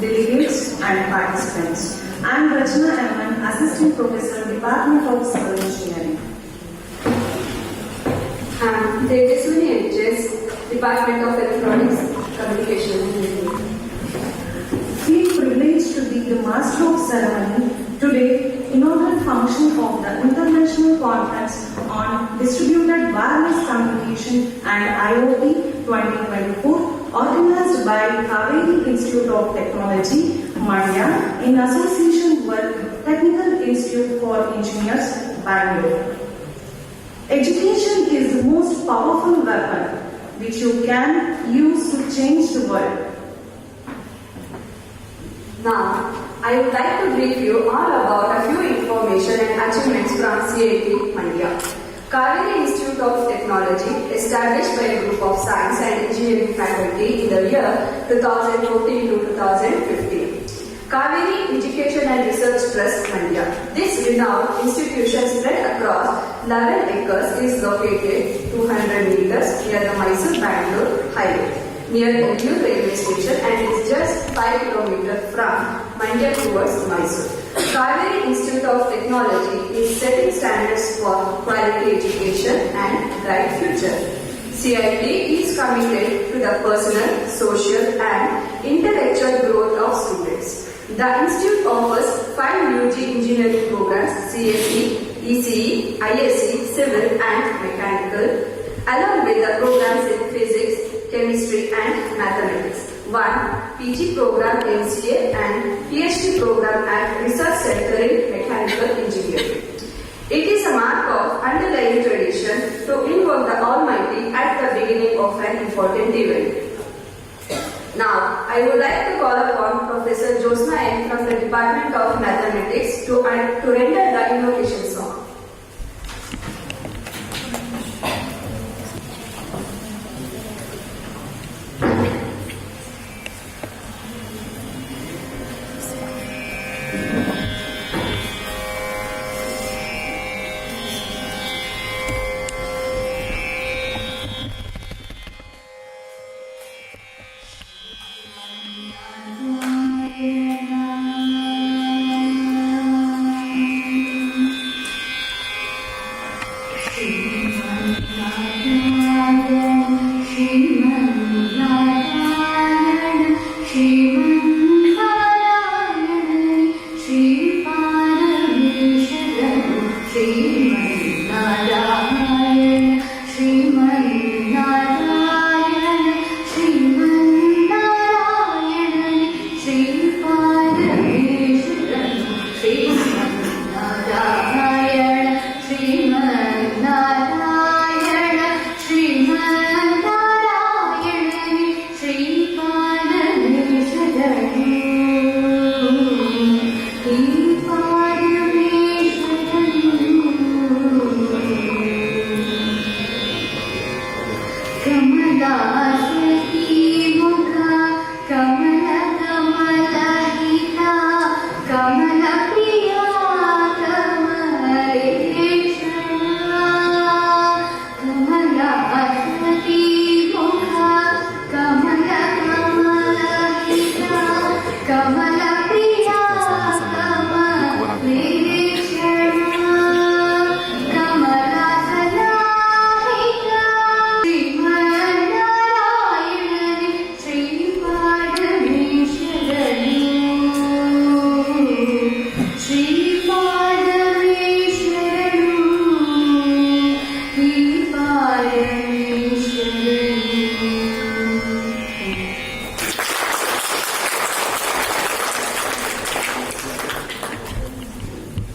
delegates and participants. I am Rachna M. Assistant Professor, Department of Civil Engineering. And Felicitation, Department of Electronics, Communication and Engineering. Feel privileged to be the Master of Ceremony today, inaugural function of the International Conference on Distributed Wireless Communication and IoT 2024, organized by Kaveri Institute of Technology, Mandya, in association with Technical Institute for Engineers, Bangalore. Education is the most powerful weapon which you can use to change the world. Now, I would like to brief you all about a few information and achievements from CIT Mandya. Kaveri Institute of Technology, established by a group of science and engineering faculty in the year 2014 to 2015. Kaveri Education and Research Trust Mandya. This renowned institution spread across 11 acres is located 200 meters near the Mysore-Bangalore highway, near Inauguration railway station, and is just 5 kilometers from Mandya towards Mysore. Kaveri Institute of Technology is setting standards for quality education and bright future. CIT is committed to the personal, social and intellectual growth of students. The institute offers 5 UG engineering programs: CSE, ECE, ISE, Civil and Mechanical, along with the programs in Physics, Chemistry and Mathematics. 1 PG program MCA and PhD program at Research Center in Mechanical Engineering. It is a mark of underlying tradition to invoke the Almighty at the beginning of an important event. Now, I would like to call upon Professor Josna N. from the Department of Mathematics to render the invocation song.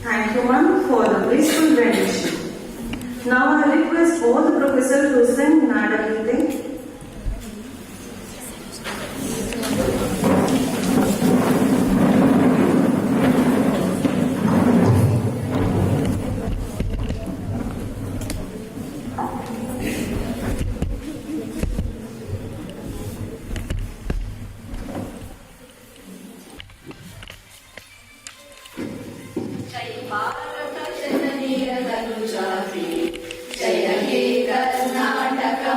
Thank you, ma'am, for the graceful rendition. Now I request all the professors to sing Nada Gite. Jaya He Karnataka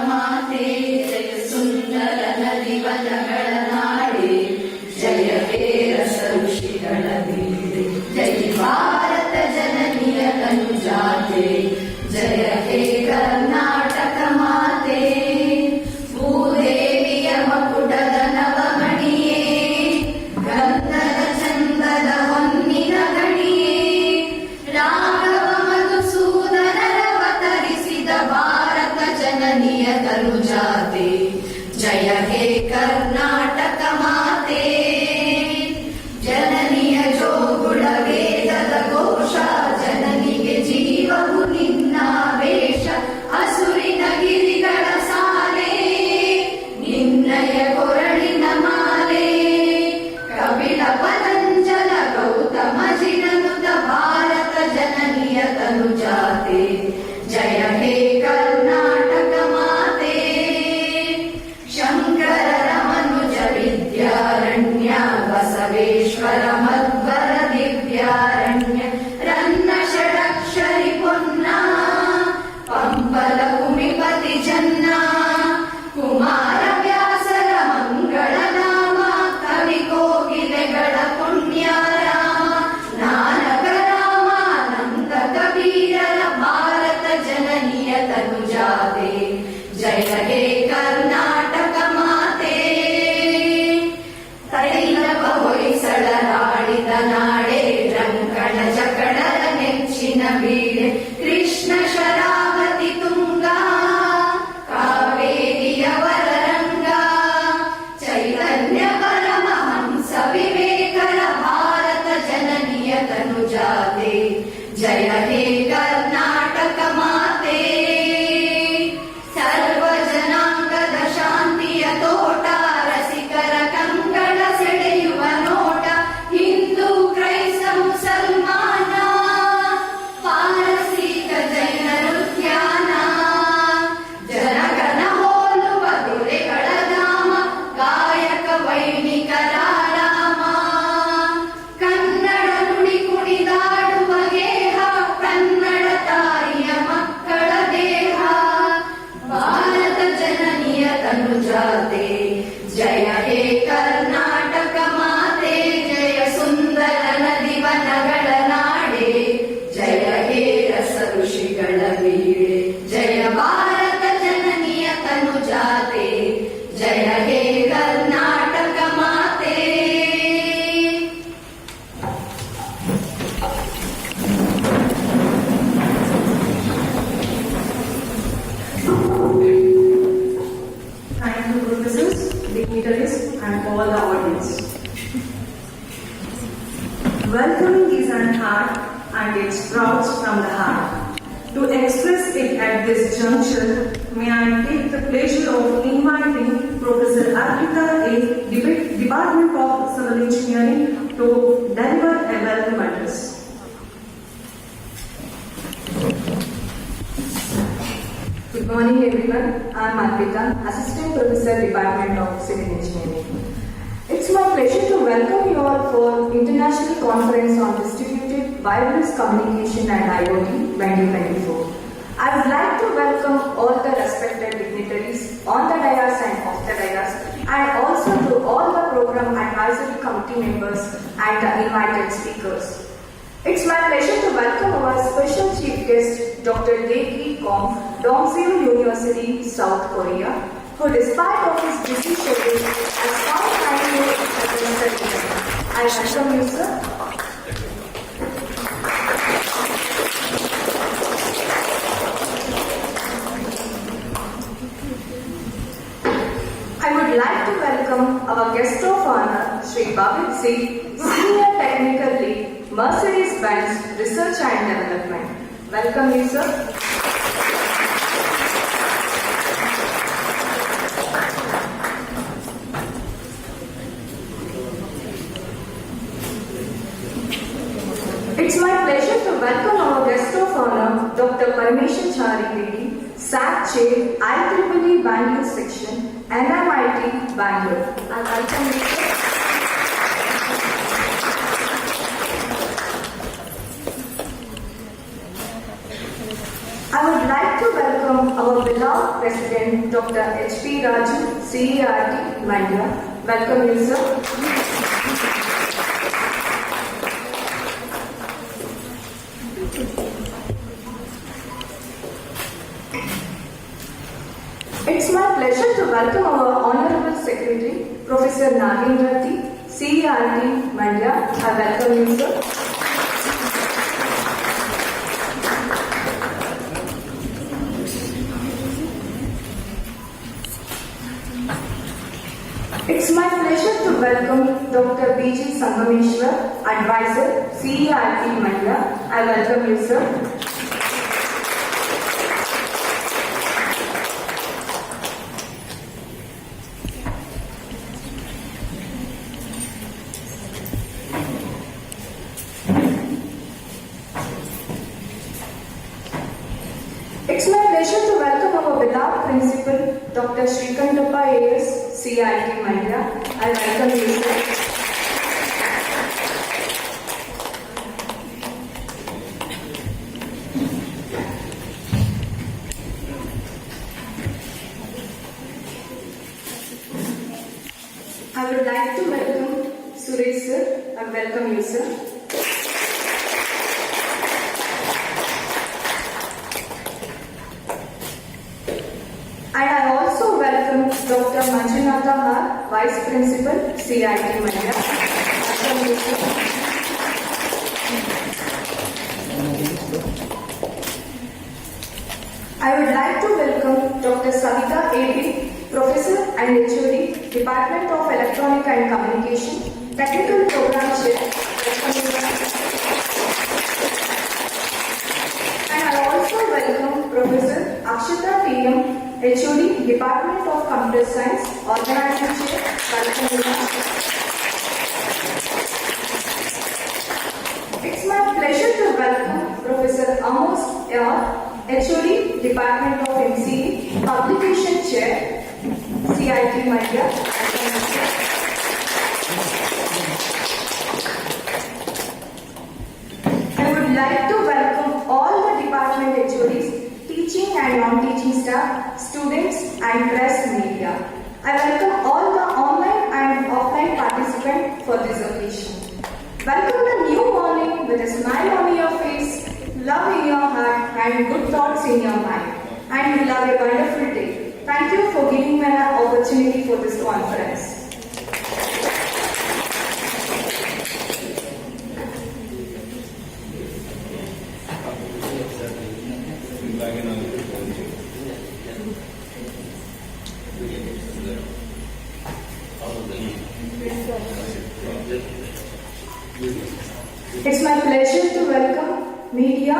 ನಾಡೆ ರಂಕಣ ಜಕಡರ ನೆಚ್ಚಿನ ಬೀಡೆ ಕೃಷ್ಣ ಶರಾವತಿ ತುಂಗ ಕಾವೇರಿಯವರ ರಂಗ ಚೈತನ್ಯ ಪರಮಹಂಸ ವಿವೇಕರ ಭಾರತ ಜನನಿಯ ತನುಜಾತೆ ಜಯ ಹೇ ಕರ್ನಾಟಕ ಮಾತೆ ಸರ್ವ ಜನಾಂಗದ ಶಾಂತಿಯ ತೋಟ ರಸಿಕರ ಕಂಗಳ ಸೆಳೆಯುವ ನೋಟ ಹಿಂದೂ ಕ್ರೈಸ್ತ ಮುಸಲ್ಮಾನ ಪಾರಸೀಕ ಜೈನರು ಧ್ಯಾನ ಜನಗಣ ಹೋಲುವ ದೊರೆಗಳ ಧಾಮ ಗಾಯಕ ವೈಣಿಕರ ರಾಮ ಕನ್ನಡ ನುಡಿ ಕುಣಿದಾಡುವ ಗೇಹ ಕನ್ನಡ ತಾಯಿಯ ಮಕ್ಕಳ ದೇಹ ಭಾರತ ಜನನಿಯ ತನುಜಾತೆ ಜಯ ಹೇ ಕರ್ನಾಟಕ ಮಾತೆ ಜಯ ಸುಂದರ ನದಿ ವನಗಳ ನಾಡೆ ಜಯ ಹೇ ರಸ ಋಷಿಗಳ ಬೀಡೆ ಜಯ ಭಾರತ ಜನನಿಯ ತನುಜಾತೆ ಜಯ ಹೇ ಕರ್ನಾಟಕ ಮಾತೆ. Thank you, professors, dignitaries, and all the audience. Welcoming is an art and it sprouts from the heart. To express it at this juncture, may I take the pleasure of inviting Professor Arpita A, Department of Civil Engineering, to deliver a welcome address. Good morning everyone. I am Arpita, Assistant Professor, Department of Civil Engineering. It's my pleasure to welcome you all for International Conference on Distributed Wireless Communication and IoT 2024. I would like to welcome all the respected dignitaries on the dais and off the dais, and also to all the program advisory committee members and the invited speakers. It's my pleasure to welcome our special chief guest, Dr. Dae Kong, Dongseul University, South Korea, who despite of his busy schedule has found time to attend the event. I welcome you, sir. I would like to welcome our guest of honor, Sri Bhavit Singh, Senior Technical Lead, Mercedes-Benz Research and Development. Welcome you, sir. It's my pleasure to welcome our guest of honor, Dr. Parameshan Chari Reddy, SAT Chair, IEEE Bangalore Section, NMIT Bangalore. I welcome you, sir. I would like to welcome our beloved President, Dr. H.P. Raju, CERT, Mandya. Welcome you, sir. It's my pleasure to welcome our Honorable Secretary, Professor Nagendra T, CERT, Mandya. I welcome you, sir. It's my pleasure to welcome Dr. B.G. Sangameshwar, Advisor, CERT, Mandya. I welcome you, sir. It's my pleasure to welcome our beloved Principal, Dr. Srikantappa A.S., CIT Mandya. I welcome you, sir. I would like to welcome Suresh, sir. I welcome you, sir. And I also welcome Dr. Manjunatha Har, Vice Principal, CIT Mandya. Welcome you, sir. I would like to welcome Dr. Savita A.B., Professor and HOD, Department of Electronic and Communication, Technical Program Chair. And I also welcome Professor Akshita T.M., HOD, Department of Computer Science, Organizing Chair. It's my pleasure to welcome Professor Amos R., HOD, Department of MCE, Publication Chair, CIT Media. I would like to welcome all the department HODs, teaching and non-teaching staff, students and press media. I welcome all the online and offline participants for this occasion. Welcome the new morning with a smile on your face, love in your heart and good thoughts in your mind. And you have a wonderful day. Thank you for giving me an opportunity for this conference. It's my pleasure to welcome media.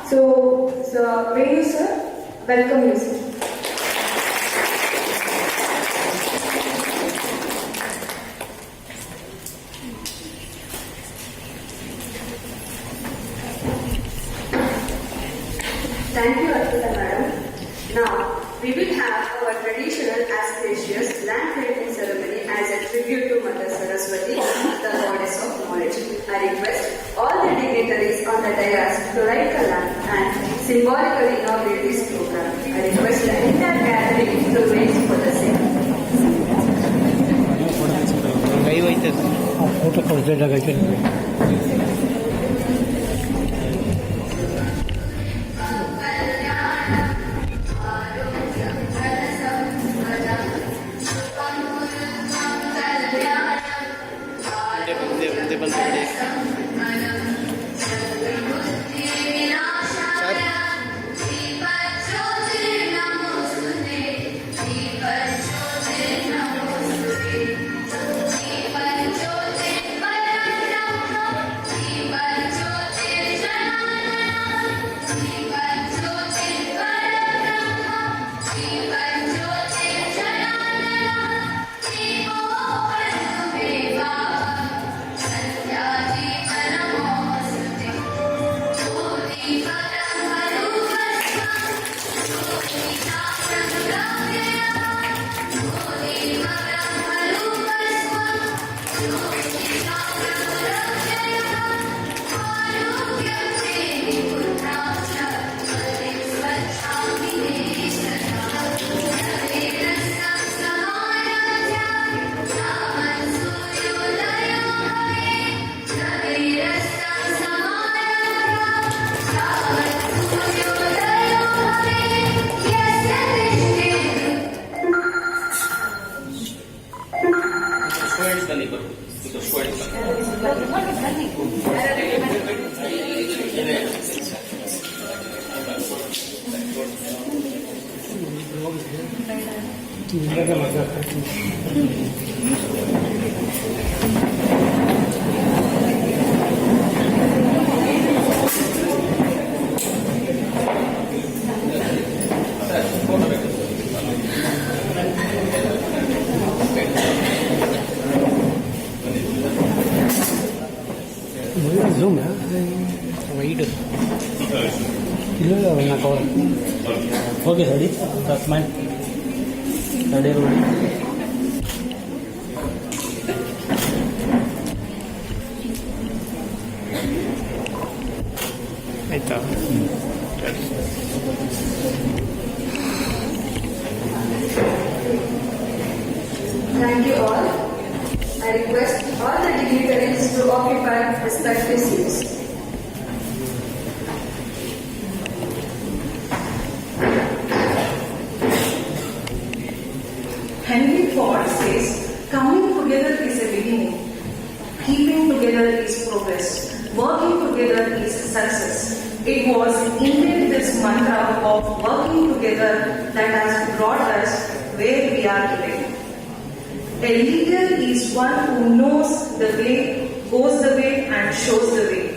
So Venu sir, welcome you sir. Thank you, Arpita madam. Now, we will have our traditional auspicious land clearing ceremony as a tribute to Mother Saraswati, the goddess of knowledge. I request all the dignitaries on the dais to write the land and symbolically inaugurate this program. I request the entire gathering to wait for the same. Zoom ya, wide. Kilo na call. Okay, ready? That's mine. Ready, ready. Aita. Thank you all. I request all the dignitaries to occupy respective seats. Henry Ford says, coming together is a beginning, keeping together is progress. working together is success. It was indeed this mantra of working together that has brought us where we are today. A leader is one who knows the way, goes the way and shows the way.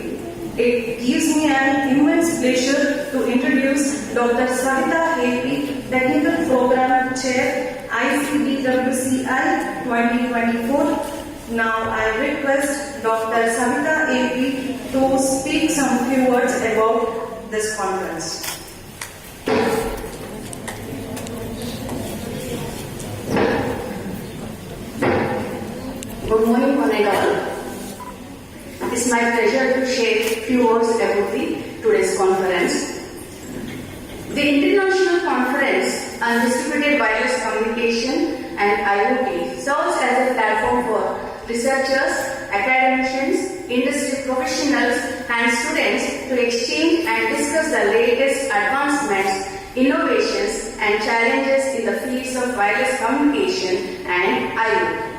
It gives me an immense pleasure to introduce Dr. Savita AP, Technical Program Chair, ICDWCI 2024. Now I request Dr. Savita AP to speak some few words about this conference. Good morning, one and all. It's my pleasure to share a few words about today's conference. The International Conference on Distributed Wireless Communication and IoT serves as a platform for researchers, academicians, industry professionals and students to exchange and discuss the latest advancements, innovations and challenges in the fields of wireless communication and IoT.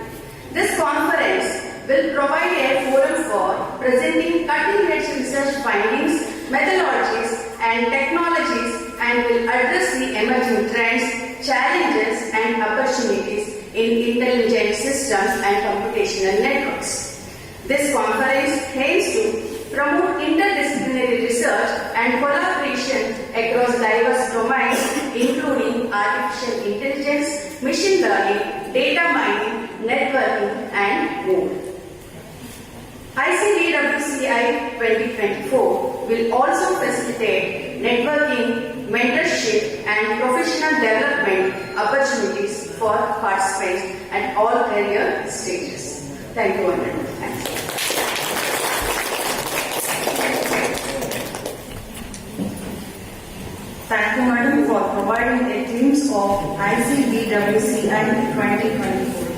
This conference will provide a forum for presenting cutting-edge research findings, methodologies and technologies and will address the emerging trends, challenges and opportunities in intelligent systems and computational networks. This conference aims to promote interdisciplinary research and collaboration across diverse domains including artificial intelligence, machine learning, data mining, networking and more. ICDWCI 2024 will also facilitate networking, mentorship and professional development opportunities for participants at all career stages. Thank you, everyone. Thank you. Thank you, Madam, for providing a glimpse of ICDWCI 2024.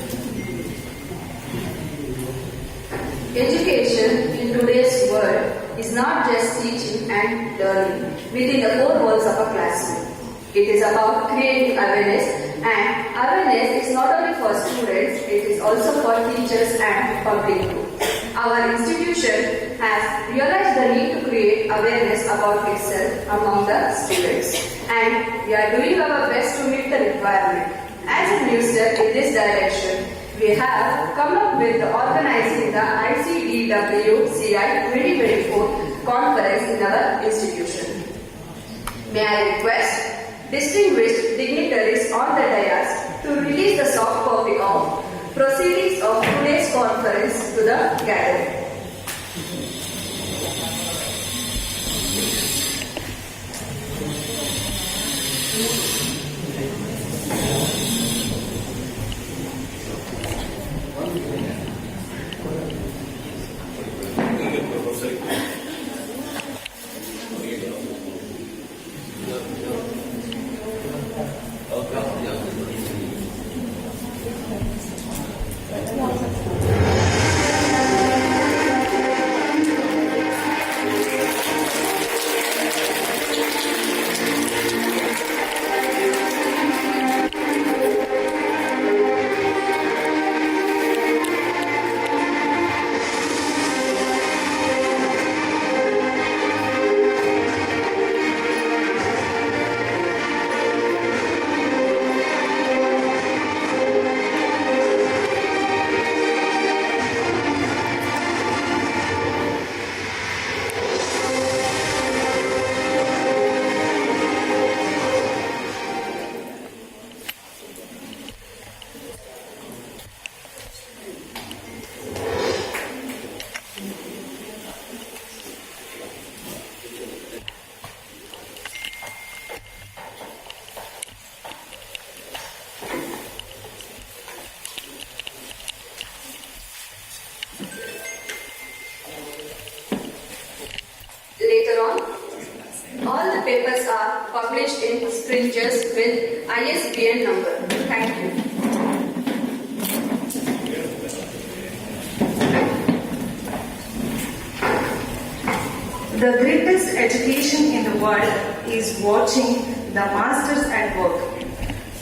Education in today's world is not just teaching and learning within the four walls of a classroom. It is about creating awareness, and awareness is not only for students, it is also for teachers and public too. Our institution has realized the need to create awareness about itself among the students, and we are doing our best to meet the requirement. As a new step in this direction, we have come up with organizing the ICDWCI 2024 conference in our institution. May I request distinguished dignitaries on the dais to release the soft copy of proceedings of today's conference to the gathering. All the papers are published in scriptures with ISBN number. Thank you. The greatest education in the world is watching the masters at work.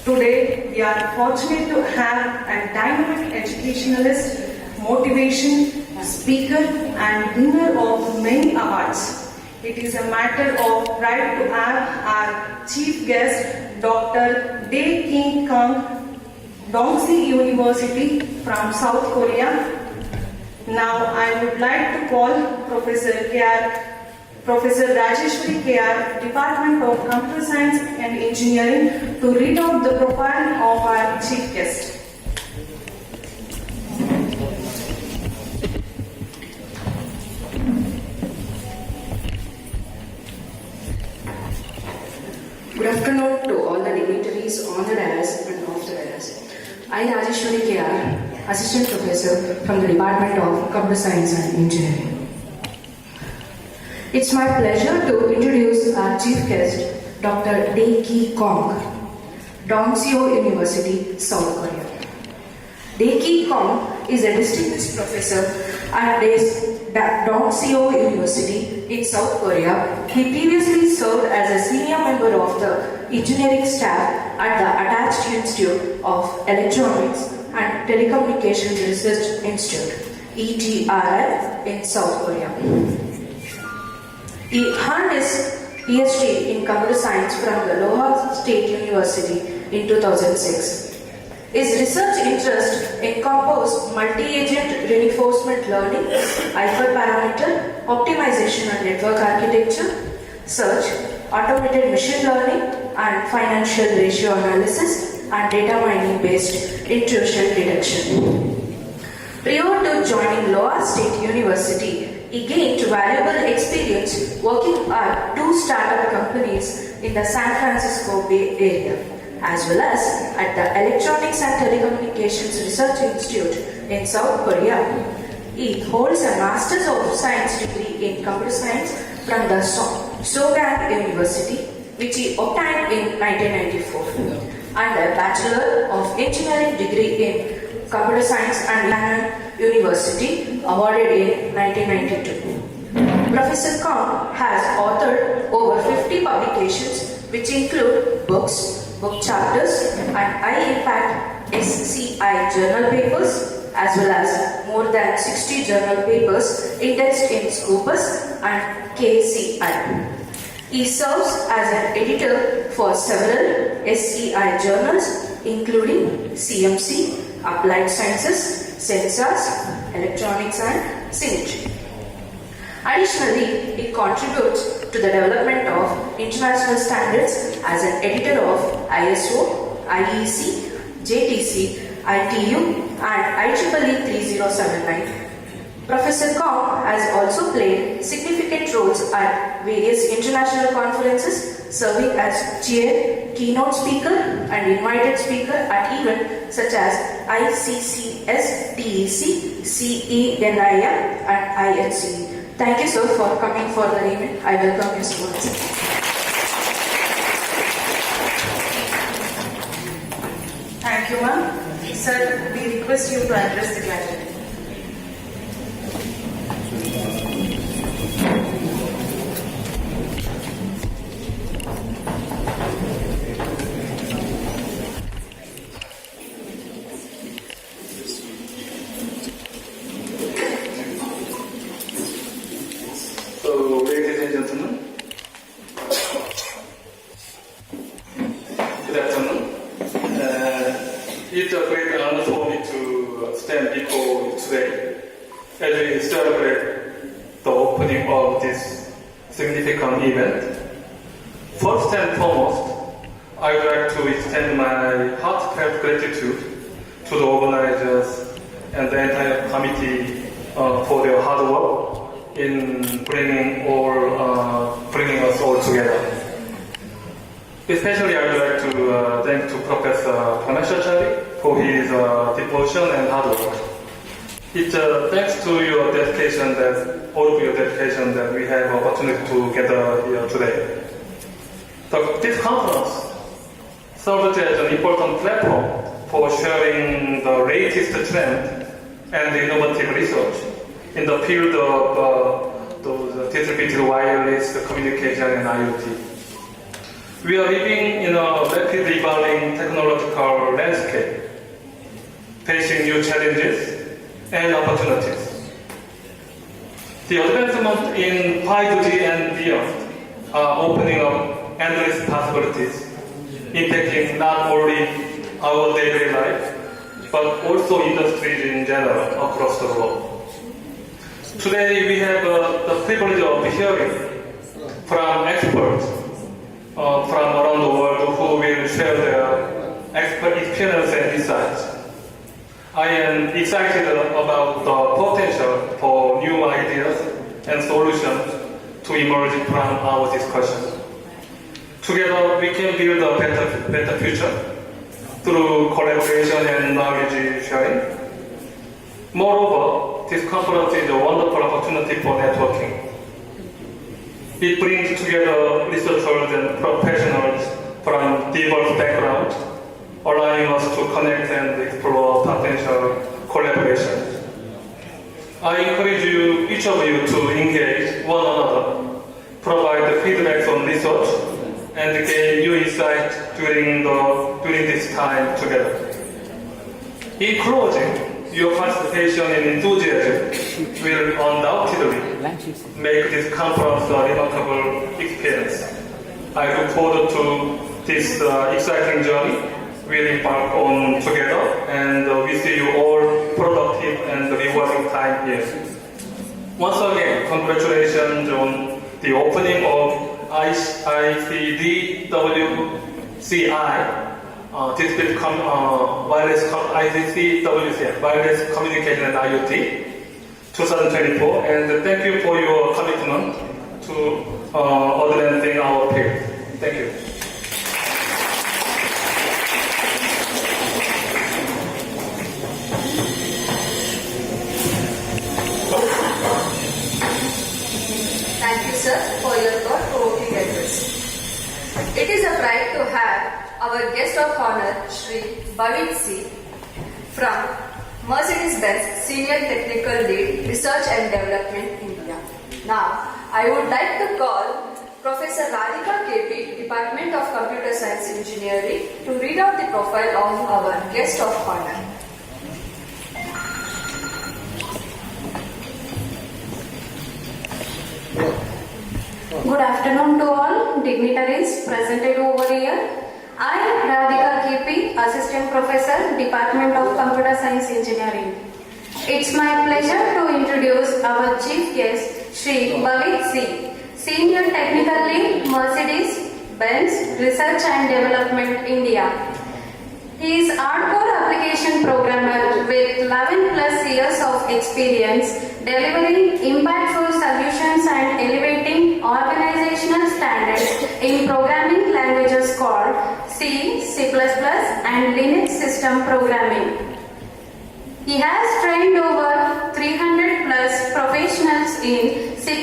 Today, we are fortunate to have a dynamic educationalist, motivation, speaker and winner of many awards. It is a matter of pride to have our chief guest, Dr. Dae King Kang, Dongsi University from South Korea. Now I would like to call Professor Rajeshwari KR, Department of Computer Science and Engineering, to read out the profile of our chief guest. Good afternoon to all the dignitaries on the dais and off the dais. I, Rajeshwari KR, Assistant Professor from the Department of Computer Science and Engineering. It's my pleasure to introduce our chief guest, Dr. Dae Ki Kong, Dongseo University, South Korea. Dae Ki Kong is a distinguished professor at Dongseo University in South Korea. He previously served as a senior member of the engineering staff at the Attached Institute of Electronics and Telecommunication Research Institute, ETRI, in South Korea. He earned his PhD in computer science from the Iowa State University in 2006. His research interest encompassed multi-agent reinforcement learning, hyperparameter, optimization and network architecture, search, automated machine learning, and financial ratio analysis and data mining based intrusion detection. Prior to joining Iowa State University, he gained valuable experience working at 2 startup companies in the San Francisco Bay Area, as well as at the Electronics and Telecommunications Research Institute in South Korea. He holds a Master's of Science degree in Computer Science from the Sogang University, which he obtained in 1994, and a Bachelor of Engineering degree in Computer Science and London University, awarded in 1992. Professor Kong has authored over 50 publications, which include books, book chapters, and high-impact SCI journal papers, as well as more than 60 journal papers indexed in Scopus and KCI. He serves as an editor for several SCI journals, including CMC, Applied Sciences, Sensors, Electronics, and Synergy. Additionally, he contributes to the development of international standards as an editor of ISO, IEC, JTC, ITU, and IEEE 3079. Professor Kong has also played significant roles at various international conferences, serving as chair, keynote speaker, and invited speaker at events such as ICCS, TEC, CENIA, and INCE. Thank you, sir, for coming for the event. I welcome you so much. Thank you, ma'am. Sir, we request you to address the gathering. So, ladies and gentlemen, good afternoon. It's a great honor for me to stand before you today as we celebrate the opening of this significant event. First and foremost, I would like to extend my heartfelt gratitude to the organizers and the entire committee for their hard work in bringing us all together. Especially I would like to thank to Professor Panashachari for his devotion and hard work. It's thanks to your dedication all of your dedication that we have opportunity to gather here today. This conference serves as an important platform for sharing the latest trend and innovative research in the field of those distributed wireless communication and IoT. We are living in a rapidly evolving technological landscape, facing new challenges and opportunities. The advancement in 5G and beyond are opening up endless possibilities, impacting not only our daily life, but also industries in general across the world. Today we have the privilege of hearing from experts from around the world who will share their expert experience and insights. I am excited about the potential for new ideas and solutions to emerge from our discussion. Together we can build a better future through collaboration and knowledge sharing. Moreover, this conference is a wonderful opportunity for networking. It brings together researchers and professionals from diverse backgrounds, allowing us to connect and explore potential collaborations. I encourage each of you to engage one another, provide feedback on research, and gain new insights during this time together. In closing, your participation and enthusiasm will undoubtedly make this conference a remarkable experience. I look forward to this exciting journey we'll embark on together, and we see you all productive and rewarding time here. Once again, congratulations on the opening of ICDWCI, this will come ICDWCI, Wireless Communication and IoT 2024, and thank you for your commitment to advancing our field. Thank you. Thank you, sir, for your thought-provoking address. It is a pride to have our guest of honor, Shri Bhavit C. from Mercedes-Benz Senior Technical Lead, Research and Development, India. Now, I would like to call Professor Radhika KP, Department of Computer Science Engineering, to read out the profile of our guest of honor. Good afternoon to all dignitaries presented over here. I am Radhika KP, Assistant Professor, Department of Computer Science Engineering. It's my pleasure to introduce our chief guest, Shri Bhavit C, Senior Technical Lead, Mercedes-Benz Research and Development, India. He is hardcore application programmer with 11 plus years of experience delivering impactful solutions and elevating organizational standards in programming languages called C, C++, and Linux system programming. He has trained over 300 plus professionals in C++,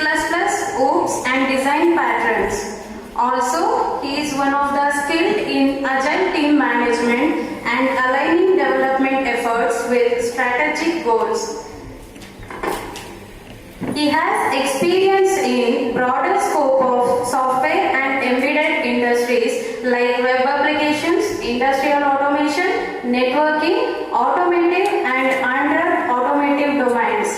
OOPS, and design patterns. Also, he is one of the skilled in agile team management and aligning development efforts with strategic goals. He has experience in broader scope of software and embedded industries like web applications, industrial automation, networking, automotive, and under automotive domains.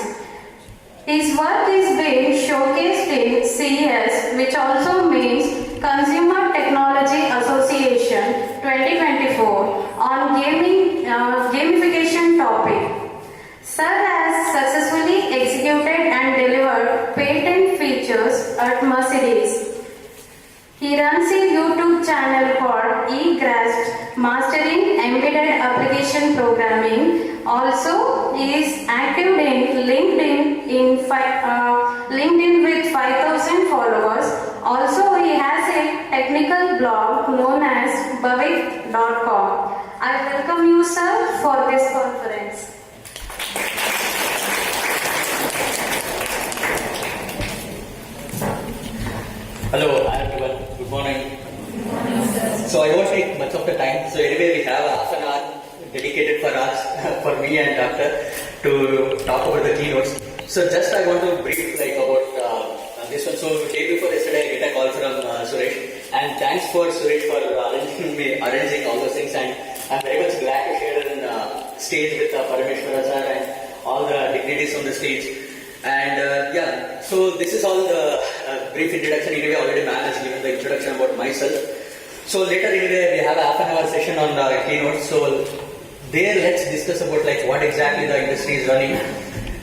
His work is being showcased in CES, which also means Consumer Technology Association 2024 on gamification topic. Sir has successfully executed and delivered patent features at Mercedes. He runs a YouTube channel called eGrasp, Mastering Embedded Application Programming. Also, he is active in LinkedIn with 5,000 followers. Also, he has a technical blog known as bhavit.com. I welcome you, sir, for this conference. Hello, hi everyone. Good morning. So I won't take much of the time. So anyway, we have half an hour dedicated for us, for me and Doctor, to talk about the keynotes. So just I want to brief about this one. So day before yesterday, I get a call from Suresh, and thanks for Suresh for arranging all those things. And I'm very much glad to share an stage with Parameshwara sir and all the dignitaries on the stage. And So this is all the brief introduction. Anyway, already man has given the introduction about myself. So later anyway, we have a half an hour session on Keynote. So there let's discuss about like what exactly the industry is running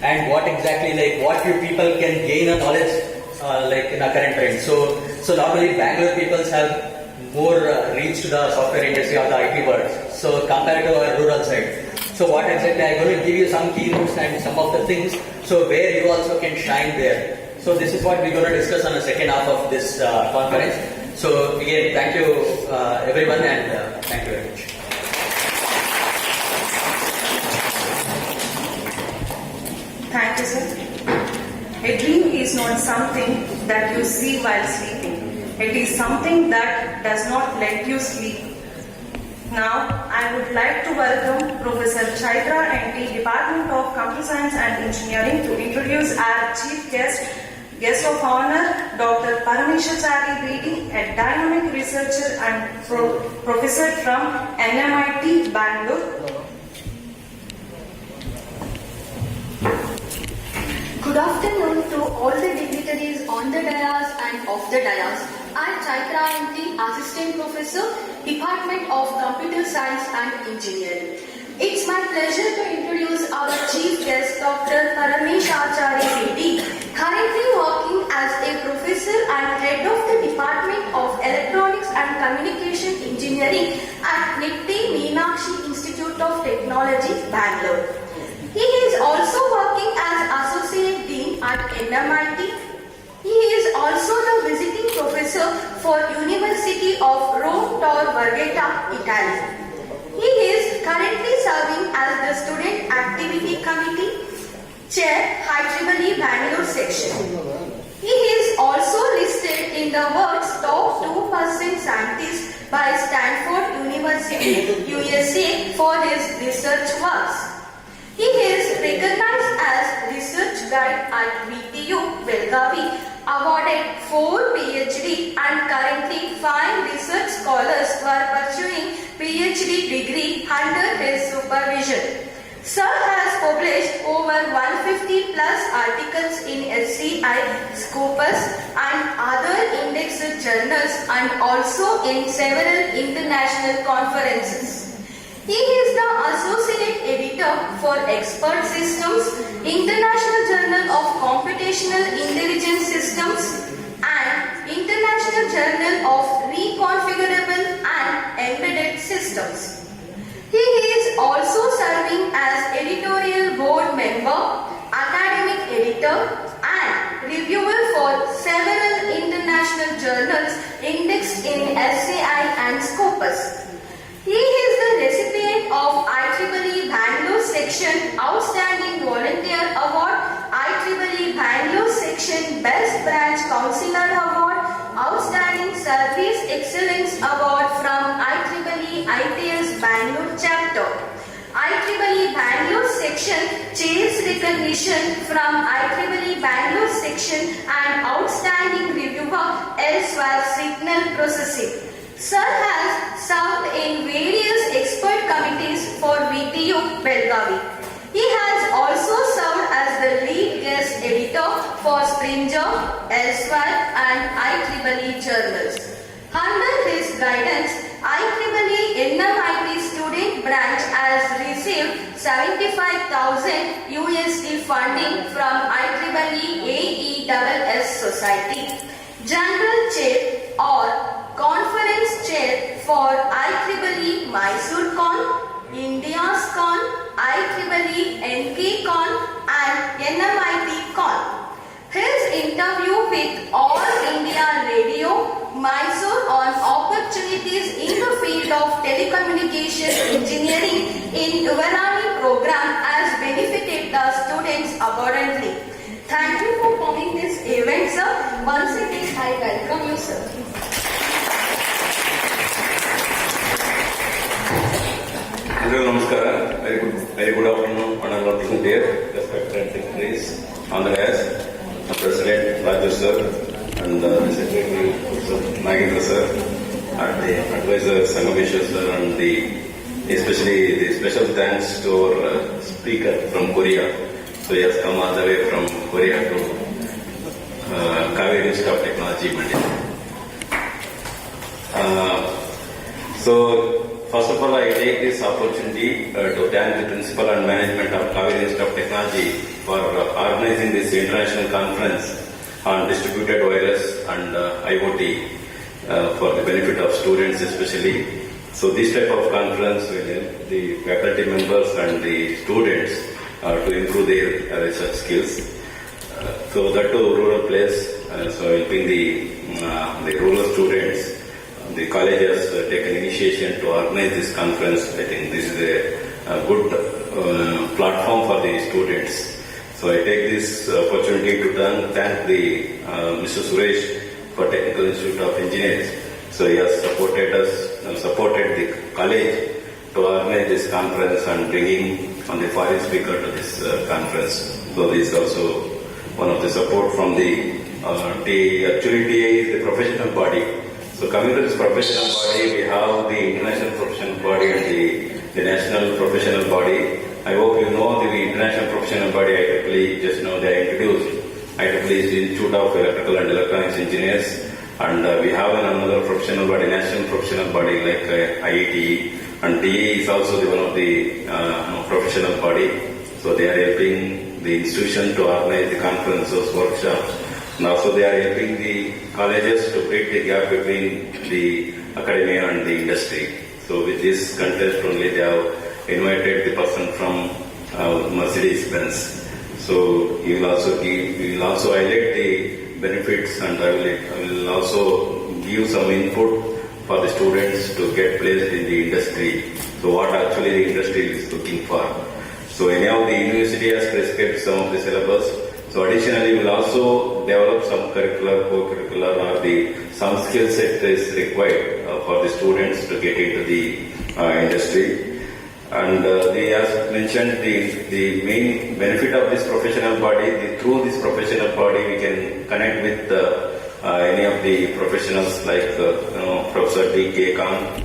and what exactly like what you people can gain a knowledge like in our current trend. So normally Bangalore people have more reach to the software industry or the IT world. So compared to our rural side. So what exactly I'm going to give you some keynotes and some of the things. So where you also can shine there. So this is what we're going to discuss on the second half of this conference. So again, thank you everyone and thank you very much. Thank you, sir. A dream is not something that you see while sleeping. It is something that does not let you sleep. Now, I would like to welcome Professor Chaitra NT, Department of Computer Science and Engineering, to introduce our chief guest of honor, Dr. Parameshwari BD, a dynamic researcher and professor from NMIT Bangalore. Good afternoon to all the dignitaries on the dais and off the dais. I am Chaitra NT, Assistant Professor, Department of Computer Science and Engineering. It's my pleasure to introduce our Chief Guest, Dr. Parameshwari BD, currently working as a Professor and Head of the Department of Electronics and Communication Engineering at Nifty Meenakshi Institute of Technology, Bangalore. He is also working as Associate Dean at NMIT. He is also the visiting professor for University of Rome Tor Vergata, Italy. He is currently serving as the Student Activity Committee Chair, IEEE Bangalore section. He is also listed in the world's top 2% scientists by Stanford University, USA for his research works. He is recognized as Research Guide at VTU, Belgavi, awarded 4 PhD and currently 5 research scholars were pursuing PhD degree under his supervision. Sir has published over 150 plus articles in SCI, Scopus and other indexed journals and also in several international conferences. He is the Associate Editor for Expert Systems, International Journal of Computational Intelligence Systems and International Journal of Reconfigurable and Embedded Systems. He is also serving as Editorial Board Member, Academic Editor and Reviewer for several international journals indexed in SCI and Scopus. He is the recipient of IEEE Bangalore Section Outstanding Volunteer Award, IEEE Bangalore Section Best Branch Counselor Award, Outstanding Service Excellence Award from IEEE ITS Bangalore Chapter, IEEE Bangalore Section Chair's Recognition from IEEE Bangalore Section and Outstanding Reviewer elsewhere Signal Processing. Sir has served in various expert committees for VTU, Belgavi. He has also served as the lead guest editor for Springer, elsewhere and IEEE journals. Under his guidance, IEEE NMIT student branch has received 75,000 USD funding from IEEE AESS Society. General Chair or Conference Chair for IEEE Mysore Con, India's Con, IEEE NK Con and NMIT Con. His interview with All India Radio, Mysore on opportunities in the field of telecommunication engineering in Uvarani program has benefited the students abundantly. Thank you for coming this event, sir. Once again, I welcome you, sir. Hello, Namaskara. Very good afternoon, honorable presenter, respected dignitaries, on the dais, the President Raju sir, and the Secretary Nagendra sir, and the advisor Sangameshwar sir, and especially the special thanks to our speaker from Korea. So he has come all the way from Korea to Institute of Technology, Manila. So, first of all, I take this opportunity to thank the Principal and Management of Kaveri Institute of Technology for organizing this international conference on distributed wireless and IoT for the benefit of students especially. So this type of conference will help the faculty members and the students to improve their research skills. So that to rural place, so helping the rural students. The college has taken initiation to organize this conference. I think this is a good platform for the students. So I take this opportunity to thank the Mr. Suresh for Technical Institute of Engineers. So he has supported us, supported the college to organize this conference and bringing on the foreign speaker to this conference. So this is also one of the support from the actually TA is the professional body. So coming to this professional body, we have the international professional body and the national professional body. I hope you know the international professional body IEEE, just now they are introduced. IEEE is the Institute of Electrical and Electronics Engineers, and we have another professional body, national professional body like IET, and TA is also one of the professional body. So they are helping the institution to organize the conferences, workshops, and also they are helping the colleges to bridge the gap between the academia and the industry. So with this contest only they have invited the person from Mercedes-Benz. So he will also highlight the benefits, and I will also give some input for the students to get placed in the industry. So what actually the industry is looking for. So anyhow, the university has prescribed some of the syllabus. So additionally, we will also develop some curricular, co-curricular, or some skill set is required for the students to get into the industry. And they have mentioned the main benefit of this professional body. Through this professional body, we can connect with any of the professionals like Professor D.K. Khan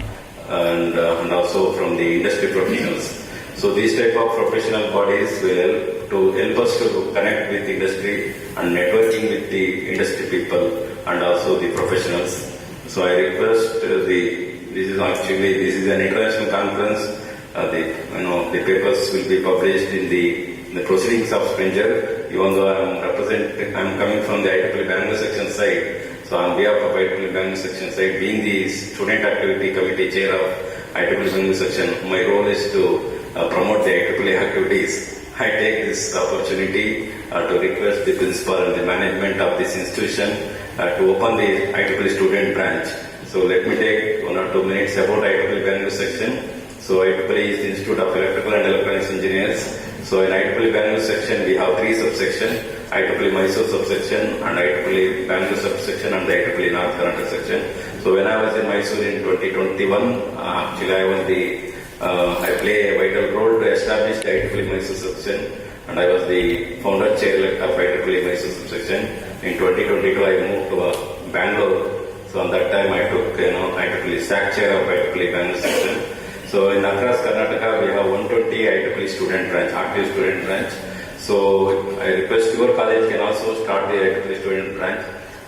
and also from the industry professionals. So these type of professional bodies will help us to connect with industry and networking with the industry people and also the professionals. So I request this is an international conference. The papers will be published in the proceedings of Springer. Even though I'm coming from the IEEE Bangalore section side. So on behalf of IEEE Bangalore section side, being the student activity committee chair of IEEE Bangalore section, my role is to promote the IEEE activities. I take this opportunity to request the principal and the management of this institution to open the IEEE student branch. So let me take 1 or 2 minutes about IEEE Bangalore section. So IEEE is the Institute of Electrical and Electronics Engineers. So in IEEE Bangalore section, we have 3 subsections: IEEE Mysore subsection, and IEEE Bangalore subsection, and the IEEE North Karnataka section. So when I was in Mysore in 2021, actually I play a vital role to establish the IEEE Mysore subsection, and I was the founder chair of IEEE Mysore subsection. In 2022, I moved to Bangalore. So on that time, I took IEEE SAC chair of IEEE Bangalore section. So in across Karnataka, we have 120 IEEE student branch, active student branch. So I request your college can also start the IEEE student branch.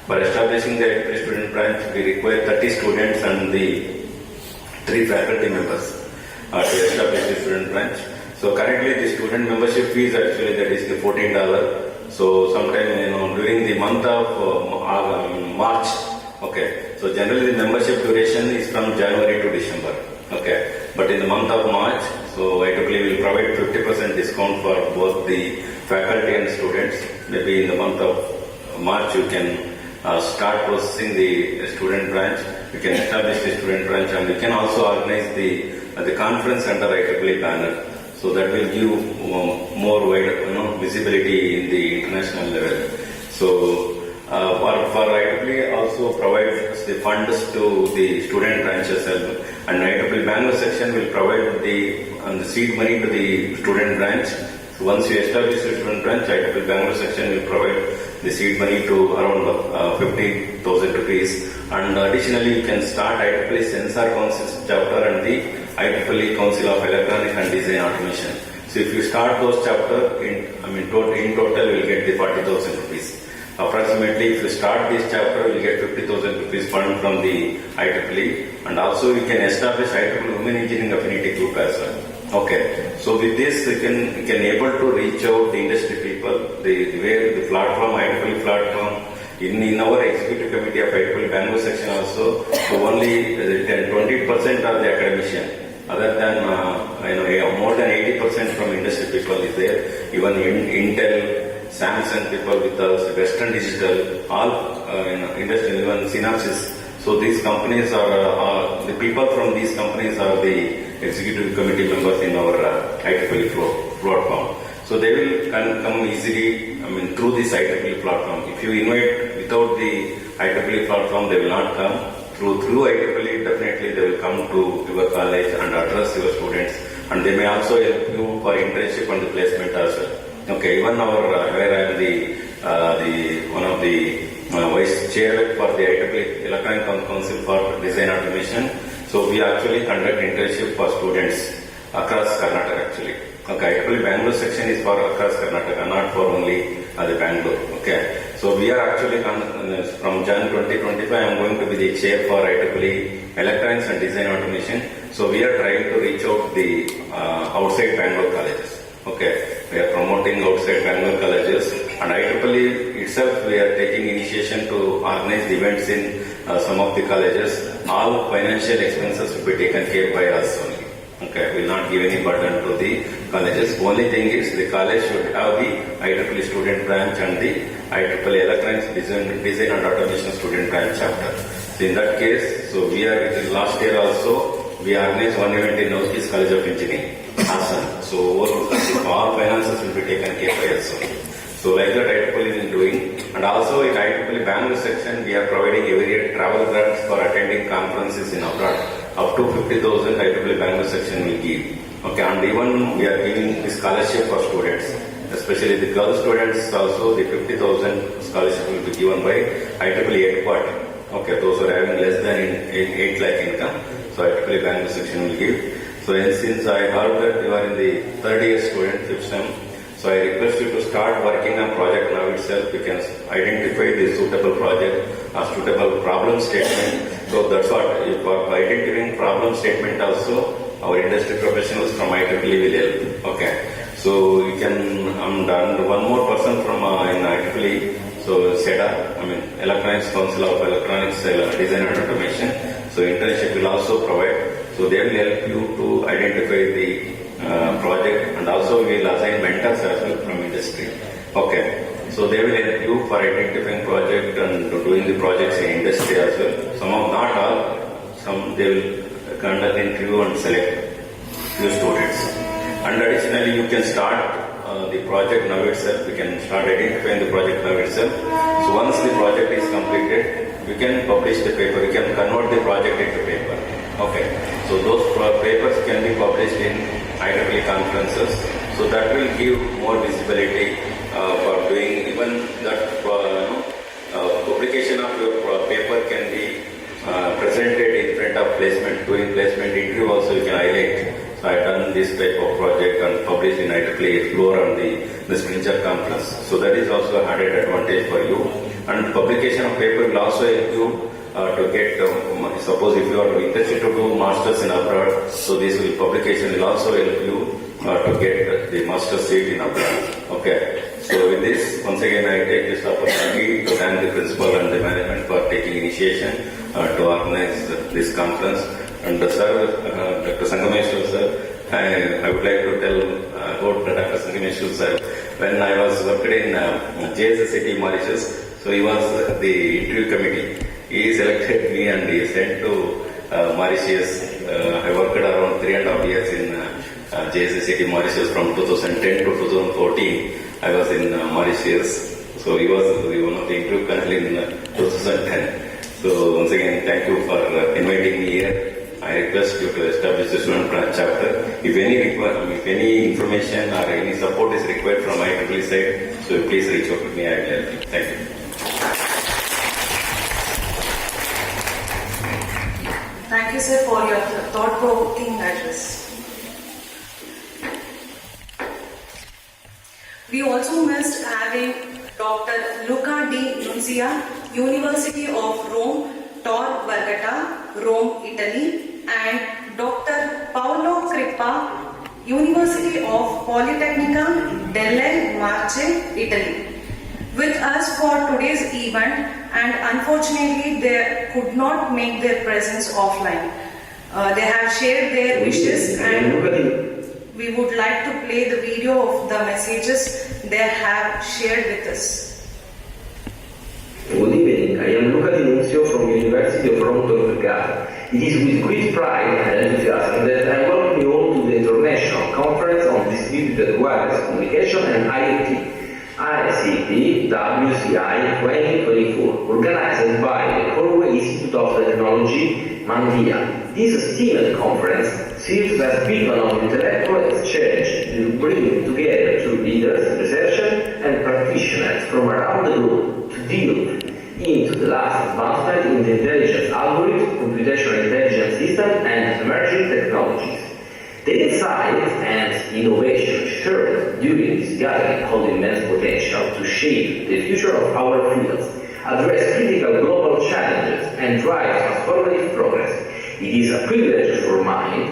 For establishing the IEEE student branch, we require 30 students and the 3 faculty members to establish the student branch. So currently the student membership fees actually that is the $14. So sometime during the month of March. Okay. So generally the membership duration is from January to December. Okay. But in the month of March, so IEEE will provide 50% discount for both the faculty and students. Maybe in the month of March you can start processing the student branch. You can establish the student branch, and you can also organize the conference under IEEE banner. So that will give more wide visibility in the international level. So for IEEE also provides the funds to the student branches, and IEEE Bangalore section will provide the seed money to the student branch. So once you establish the student branch, IEEE Bangalore section will provide the seed money to around 50,000 rupees. And additionally, you can start IEEE Sensor Council chapter and the IEEE Council of Electronic and Design Automation. So if you start those chapter, in total you will get the 40,000 rupees. Approximately, if you start this chapter, you get 50,000 rupees fund from the IEEE, and also you can establish IEEE Women Engineering Affinity Group as well. Okay, so with this, you can able to reach out the industry people, the platform, IEEE platform. In our executive committee of IEEE Bangalore section also, so only 20% are the academician. Other than more than 80% from industry people is there. Even Intel, Samsung people with us, Western Digital, all industry, even Synopsys. So these companies are the people from these companies are the executive committee members in our IEEE platform. So they will come easily, through this IEEE platform. If you invite without the IEEE platform, they will not come. Through IEEE, definitely they will come to your college and address your students, and they may also help you for internship and the placement as well. Okay, even where I am one of the vice chair for the IEEE Electronic Council for Design Automation. So we actually conduct internship for students across Karnataka actually. Okay, IEEE Bangalore section is for across Karnataka, not for only the Bangalore. Okay, so we are actually from Jan 2025. I am going to be the chair for IEEE Electronics and Design Automation. So we are trying to reach out the outside Bangalore colleges. Okay, we are promoting outside Bangalore colleges, and IEEE itself we are taking initiation to organize events in some of the colleges. All financial expenses will be taken care by us only. Okay, we will not give any burden to the colleges. Only thing is the college should have the IEEE student branch and the IEEE Electronics Design and Automation student branch chapter. So in that case, so we are last year also we organized one event in Northeast College of Engineering, Assam. So all finances will be taken care by us. So like that IEEE is doing, and also in IEEE Bangalore section we are providing every year travel grants for attending conferences in abroad. Up to 50,000 IEEE Bangalore section will give. Okay, and even we are giving the scholarship for students, especially the girl students also. The 50,000 scholarship will be given by IEEE headquarters. Okay, those who are having less than 8 lakh income, so IEEE Bangalore section will give. So since I heard that you are in the third year student system, so I request you to start working on project now itself. You can identify the suitable project or suitable problem statement. So that's what, for identifying problem statement also, our industry professionals from IEEE will help. Okay, so you can, and one more person from in IEEE, so SEDA, Electronics Council of Electronics Design and Automation. So internship will also provide. So they will help you to identify the project, and also we will assign mentors as well from industry. Okay, so they will help you for identifying project and doing the projects in industry as well. Some of, not all, some they will conduct interview and select few students. And additionally, you can start the project now itself. We can start identifying the project now itself. So once the project is completed, we can publish the paper. We can convert the project into paper. Okay, so those papers can be published in IEEE conferences. So that will give more visibility for doing even that publication of your paper can be presented in front of placement. Doing placement interview also you can highlight. So I done this type of project and published in IEEE Explore on the Sprinter conference. So that is also an added advantage for you. And publication of paper will also help you to get, suppose if you are interested to do masters in abroad, so this publication will also help you to get the master's seat in abroad. Okay. So with this, once again I take this opportunity to thank the principal and the management for taking initiation to organize this conference. And sir, Dr. Sangameshwar sir, I would like to tell about Dr. Sangameshwar sir. When I was working in JSCT Mauritius, so he was the interview committee. He selected me and he sent to Mauritius. I worked around 3.5 years in JSCT Mauritius from 2010 to 2014. I was in Mauritius. So he was one of the interview panel in 2010. So once again, thank you for inviting me here. I request you to establish the student branch chapter. If any information or any support is required from IEEE side, so please reach out to me. I will help you. Thank you. Thank you, sir, for your thought-provoking address. We also missed having Dr. Luca Di Nunzia, University of Rome, Tor Vergata, Rome, Italy, and Dr. Paolo Crippa, University of Politecnica delle Marche, Italy, with us for today's event, and unfortunately they could not make their presence offline. They have shared their wishes, and we would like to play the video of the messages they have shared with us. Good evening, I am Luca Di Nunzio from University of Rome Tor Vergata. It is with great pride and enthusiasm that I welcome you all to the International Conference on Distributed Wireless Communication and IoT, ICT WCI 2024, organized by the Corway Institute of Technology, Mandia. This esteemed conference serves as a beacon of intellectual exchange to bring together two leaders, researchers, and practitioners from around the globe to delve into the last advancement in the intelligence algorithm, computational intelligence system, and emerging technologies. The insights and innovation shared during this gathering hold immense potential to shape the future of our fields, address critical global challenges, and drive transformative progress. It is a privilege for mine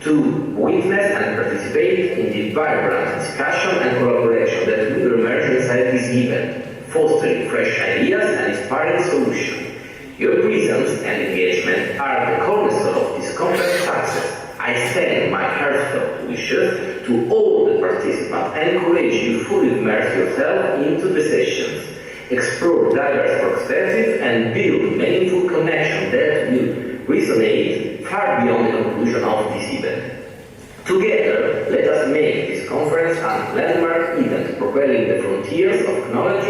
to witness and participate in the vibrant discussion and collaboration that will emerge inside this event, fostering fresh ideas and inspiring solutions. Your presence and engagement are the cornerstone of this conference success. I extend my heartfelt wishes to all the participants and encourage you to fully immerse yourself into the sessions, explore diverse perspectives, and build meaningful connections that will resonate far beyond the conclusion of this event. Together, let us make this conference a landmark event propelling the frontiers of knowledge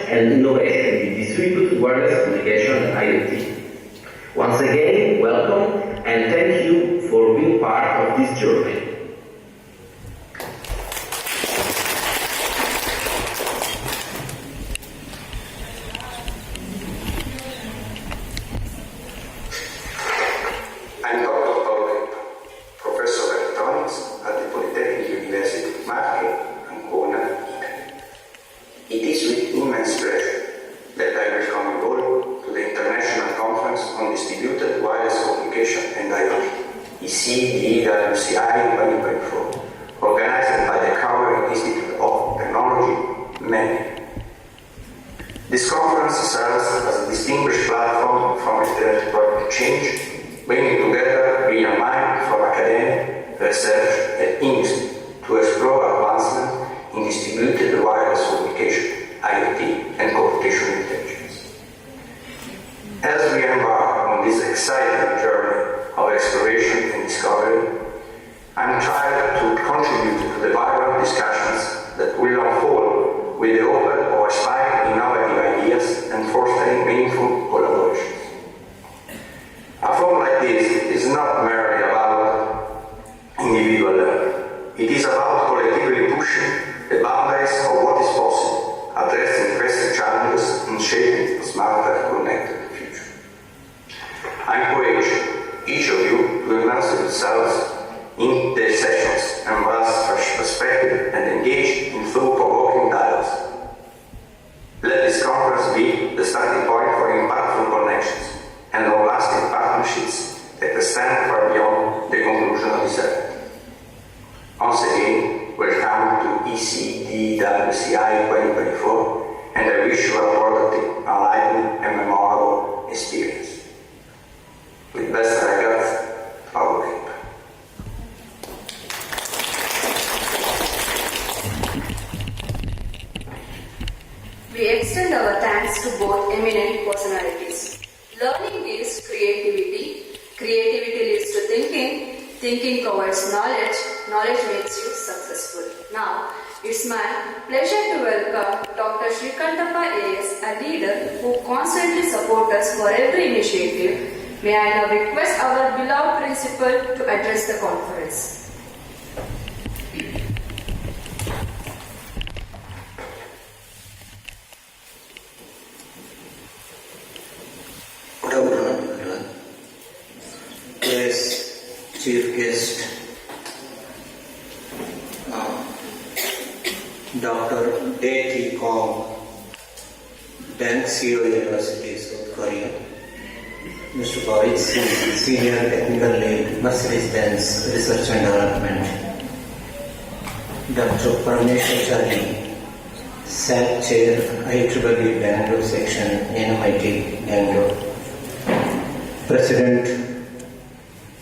and innovation in distributed wireless communication and IoT. Once again, welcome and thank you for being part of this journey. I'm Dr. Paolo, Professor of Electronics at the Polytechnic University of Marche, Ancona, Italy. It is with immense pleasure that I welcome you all to the International Conference on Distributed Wireless Communication and IoT, ICT-WCI 2024, organized by the Corway Institute of Technology, MENI. This conference serves as a distinguished platform for intellectual exchange, bringing together brilliant minds from academia, research, and industry to explore advancements in distributed wireless communication, IoT, and computational intelligence. As we embark on this exciting journey of exploration and discovery, I'm trying to contribute to the vibrant discussions that will unfold with the hope of inspiring innovative ideas and fostering meaningful collaborations. A forum like this is not merely about individual learning. It is about collectively pushing the boundaries of what is possible, addressing pressing challenges, and shaping a smarter, connected future. I encourage each of you to immerse yourselves in the sessions, embrace fresh perspective, and engage in thought-provoking dialogues. Let this conference be the starting point for impactful connections and long-lasting partnerships that extend far beyond the conclusion of this event. Once again, welcome to ICT-WCI 2024, and I wish you a productive, enlightening, and memorable experience. With best regards, Paolo Crippa. We extend our thanks to both eminent personalities. Learning gives creativity, creativity leads to thinking, thinking provides knowledge, knowledge makes you successful. Now, it's my pleasure to welcome Dr. Shrikantappa A.S., a leader who constantly supports us for every initiative. May I now request our beloved principal to address the conference. Good afternoon, everyone. Yes, chief guest, Dr. Dae Thi Kong, Deng University, South Korea. Mr. Boyd, Senior Technical Lead, Mercedes-Benz Research and Development. Dr. Parameshwari, SAC Chair, IEEE Bangalore Section, NMIT, Bangalore. President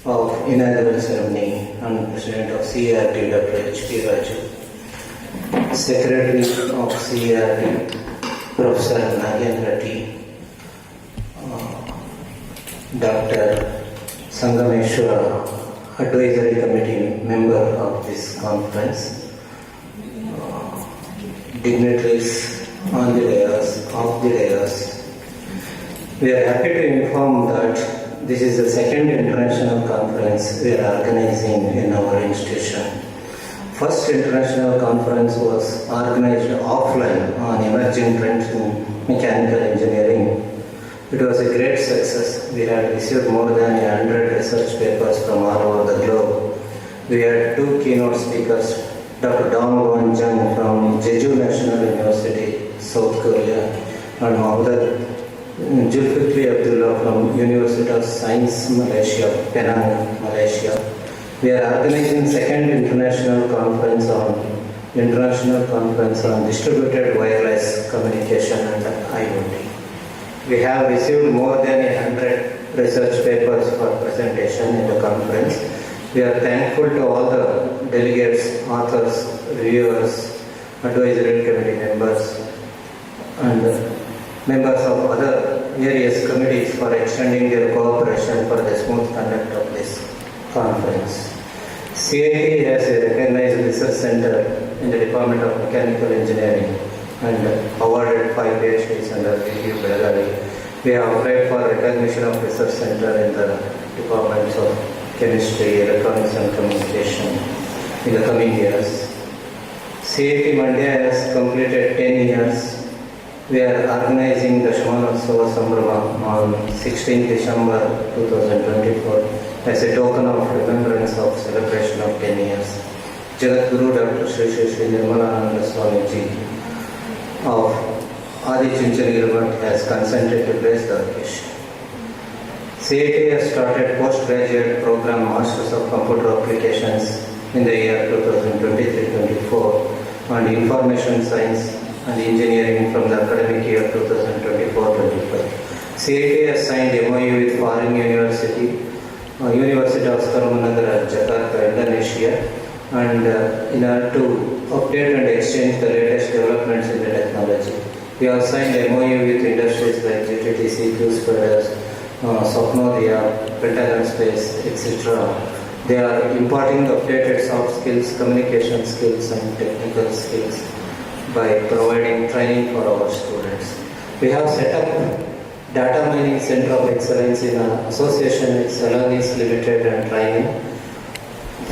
of Inauguration Ceremony and President of CRT, Dr. H.P. Raju. Secretary of CRT, Professor Nagendra T. Dr. Sangameshwara, Advisory Committee member of this conference. Dignitaries on the dais, off the dais. We are happy to inform that this is the second international conference we are organizing in our institution. First international conference was organized offline on emerging trends in mechanical engineering. It was a great success. We had received more than 100 research papers from all over the globe. We had two keynote speakers, Dr. Dong Won Jung from Jeju National University, South Korea, and Mohammed Julfikri Abdullah from University of Science, Malaysia, Penang, Malaysia. We are organizing second international conference on distributed wireless communication and IoT. We have received more than 100 research papers for presentation in the conference. We are thankful to all the delegates, authors, reviewers, advisory committee members, and members of other various committees for extending their cooperation for the smooth conduct of this conference. CIT has a recognized research center in the Department of Mechanical Engineering and awarded 5 PhDs under PU Belagavi. We have applied for recognition of research center in the departments of chemistry, electronics and communication in the coming years. CIT Mandya has completed 10 years. We are organizing the Shmanotsava Sambrama on 16 December 2024 as a token of remembrance of celebration of 10 years. Jagat Guru Dr. Sri Nirmalananda Swamiji of Adi Chinchanagiri Math has consented to bless the occasion. CIT has started postgraduate program Masters of Computer Applications in the year 2023-24 on Information Science and Engineering from the academic year 2024-25. CIT has signed MOU with Foreign University of Skarmanagara, Jakarta, Indonesia, and in order to update and exchange the latest developments in the technology. We have signed MOU with industries like GTTC, Q-Squares, Sopnodia, Pentagon Space, etc. They are imparting updated soft skills, communication skills, and technical skills by providing training for our students. We have set up Data Mining Center of Excellence in association with Celonis Limited and training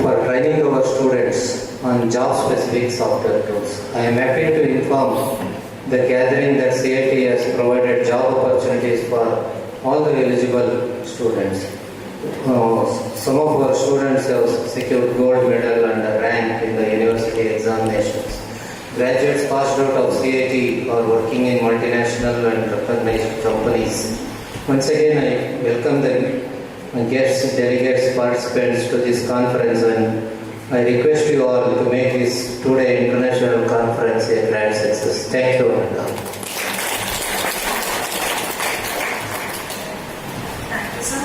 for training our students on job-specific software tools. I am happy to inform the gathering that CIT has provided job opportunities for all the eligible students. Some of our students have secured gold medal and a rank in the university examinations. Graduates passed out of CIT are working in multinational and recognized companies. Once again, I welcome the guests, delegates, participants to this conference, and I request you all to make this today international conference a grand success. Thank you. Thank you, sir.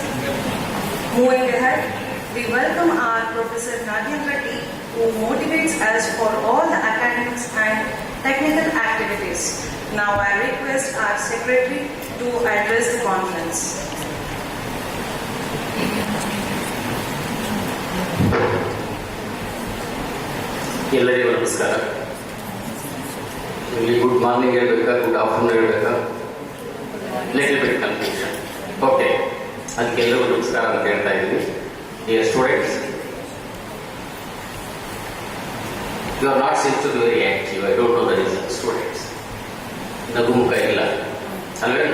Moving ahead, we welcome our Professor Nagendra T, who motivates us for all the academics and technical activities. Now I request our Secretary to address the conference. ಎಲ್ಲರಿಗೂ ನಮಸ್ಕಾರ. ಇಲ್ಲಿ good morning ಹೇಳ್ಬೇಕಾ, good afternoon ಹೇಳ್ಬೇಕಾ, little bit confusion. Okay, ಅದಕ್ಕೆ ಎಲ್ಲರಿಗೂ ನಮಸ್ಕಾರ ಅಂತ ಹೇಳ್ತಾ ಇದ್ದೀನಿ. Dear students, you are not seems to be very active. I don't know the reason. Students, ನಗು ಮುಖ ಇಲ್ಲ ಅಲ್ವೇ?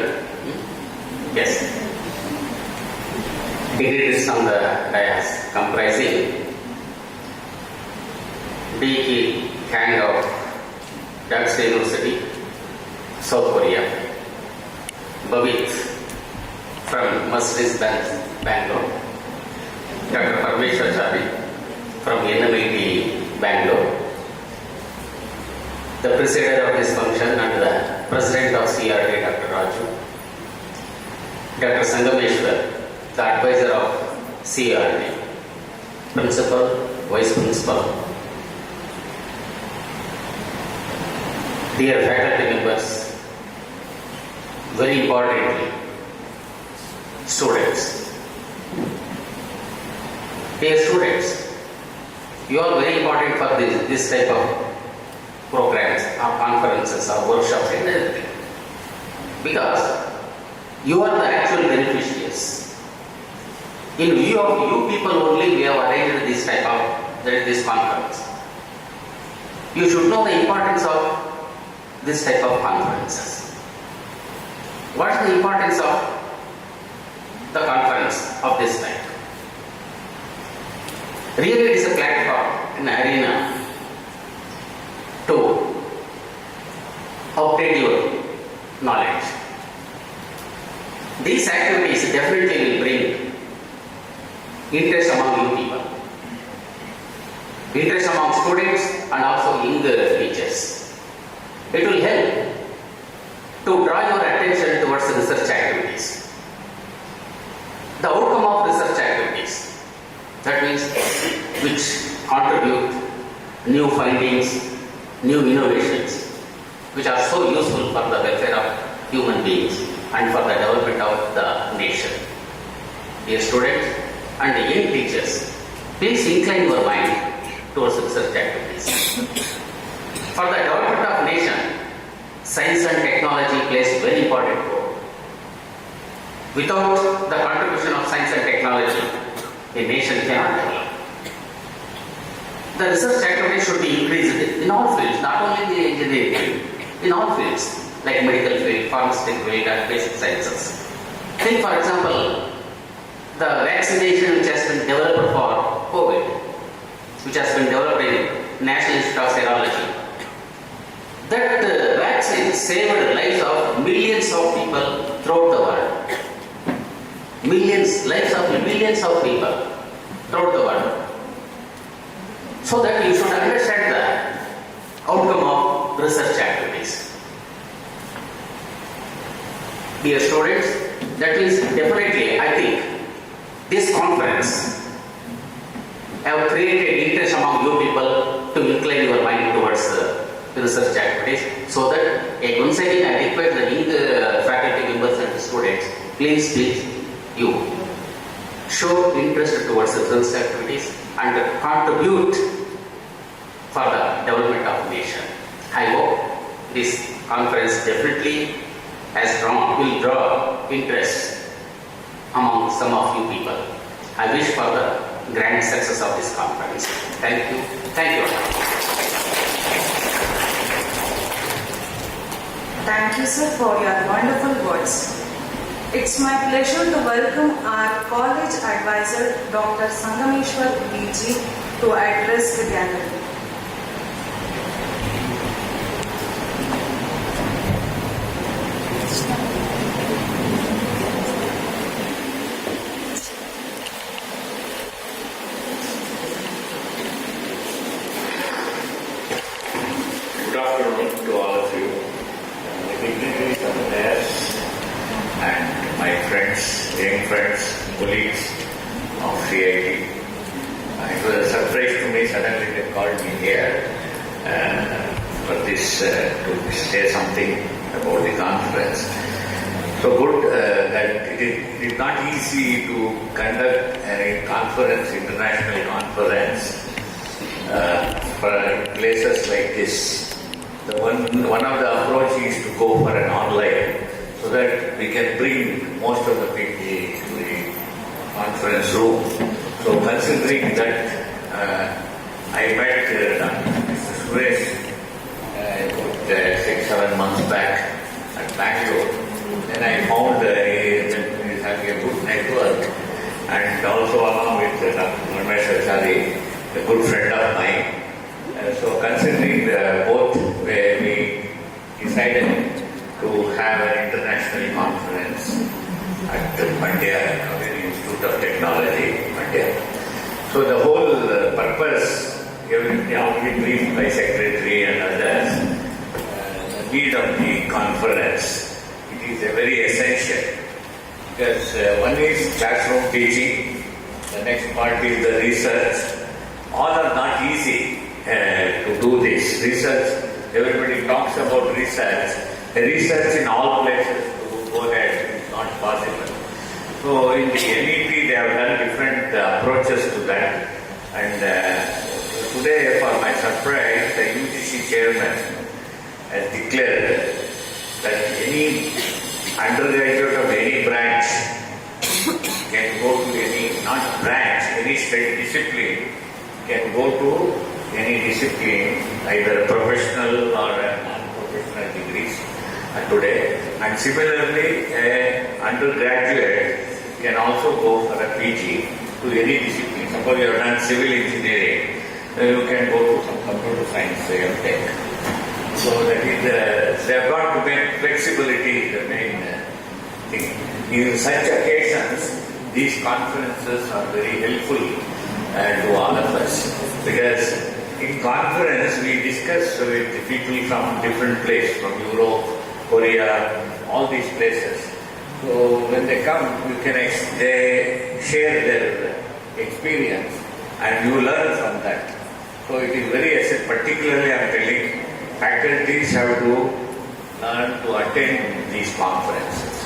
Yes. Dignitaries on the dais comprising D.K. Kang of Yonsei University, South Korea, Bhavit from Mercedes-Benz, Bangalore, Dr. Parmeshwar from NMIT, Bangalore, the presider of this function and the president of CRT, Dr. Raju, Dr. Sangameshwar, the advisor of CRT, principal, vice principal, dear faculty members, very importantly, students. Dear students, you are very important for this type of programs or conferences or workshops and everything. Because you are the actual beneficiaries. In view of you people only, we have arranged this conference. You should know the importance of this type of conferences. What is the importance of the conference of this type? Really, it is a platform, an arena to update your knowledge. These activities definitely will bring interest among you people, interest among students and also in the teachers. It will help to draw your attention towards the research activities. The outcome of research activities, that means which contribute new findings, new innovations, which are so useful for the welfare of human beings and for the development of the nation. Dear students and the young teachers, please incline your mind towards research activities. For the development of nation, science and technology plays a very important role. Without the contribution of science and technology, a nation cannot develop. The research activity should be increased in all fields, not only in the engineering field, in all fields, like medical field, pharmaceutical field, and basic sciences. Take for example, the vaccination which has been developed for COVID, which has been developed in National Institute of Serology. That vaccine saved the lives of millions of people throughout the world. Lives of millions of people throughout the world. So that you should understand the outcome of research activities. Dear students, that is definitely, I think, this conference have created interest among you people to incline your mind towards research activities, so that once again I request the faculty members and students, please you show interest towards research activities and contribute for the development of the nation. I hope this conference definitely will draw interest among some of you people. I wish for the grand success of this conference. Thank you. Thank you. Thank you, sir, for your wonderful words. It's my pleasure to welcome our college advisor, Dr. Sangameshwar VG, to address the gathering. Good afternoon to all of you, the dignitaries of the dais, and my friends, young friends, colleagues of CIT. It was a surprise to me, suddenly they called me here for this, to say something about the conference. So good that it is not easy to conduct a conference, international conference, for places like this. One of the approach is to go for an online, so that we can bring most of the people to the conference room. So considering that I met Mr. Suresh 6-7 months back at Bangalore, and I found he is having a good network, and also along with Dr. Parmeshwar, a good friend of mine. So considering both, where we decided to have an international International Conference at Mandya, Kaveri Institute of Technology, Mandya. So the whole purpose, already briefed by Secretary and others, the need of the conference, it is a very essential, because one is classroom teaching, the next part is the research. All are not easy to do this. Research, everybody talks about research. Research in all places to go ahead is not possible. So in the NEP they have done different approaches to that. And today, for my surprise, the UGC chairman has declared that any undergraduate of any branch can go to any, not branch, any state discipline, can go to any discipline, either professional or non-professional degrees today. And similarly, an undergraduate can also go for a PG to any discipline. Suppose you have done civil engineering, you can go to some computer science, MTech. So that is, they have got to make flexibility the main thing. In such occasions, these conferences are very helpful to all of us, because in conference we discuss with people from different places, from Europe, Korea, all these places. So when they come, they share their experience and you learn from that. So it is very essential. Particularly I am telling, faculties have to learn to attend these conferences.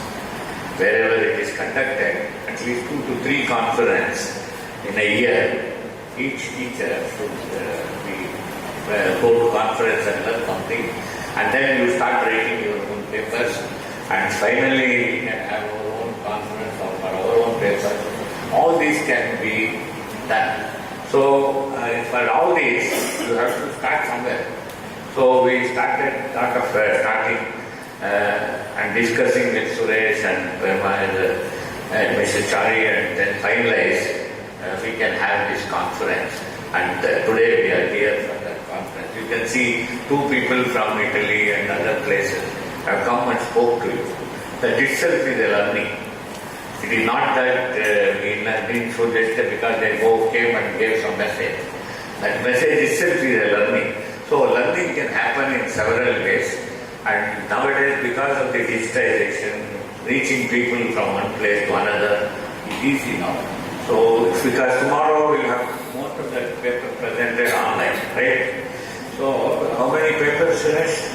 Wherever it is conducted, at least 2 to 3 conferences in a year, each teacher should go to conference and learn something, and then you start writing your own papers, and finally you can have our own conference or our own papers. All these can be done. So for all these, you have to start somewhere. So we starting and discussing with Suresh and Mr. Chari, and then finalize we can have this conference. And today we are here for that conference. You can see 2 people from Italy and other places have come and spoke to you. That itself is a learning. It is not that we learning through just because they came and gave some message. That message itself is a learning. So learning can happen in several ways. And nowadays, because of the digitization, reaching people from one place to another is easy now. So because tomorrow we'll have most of the paper presented online, right? So how many papers finished?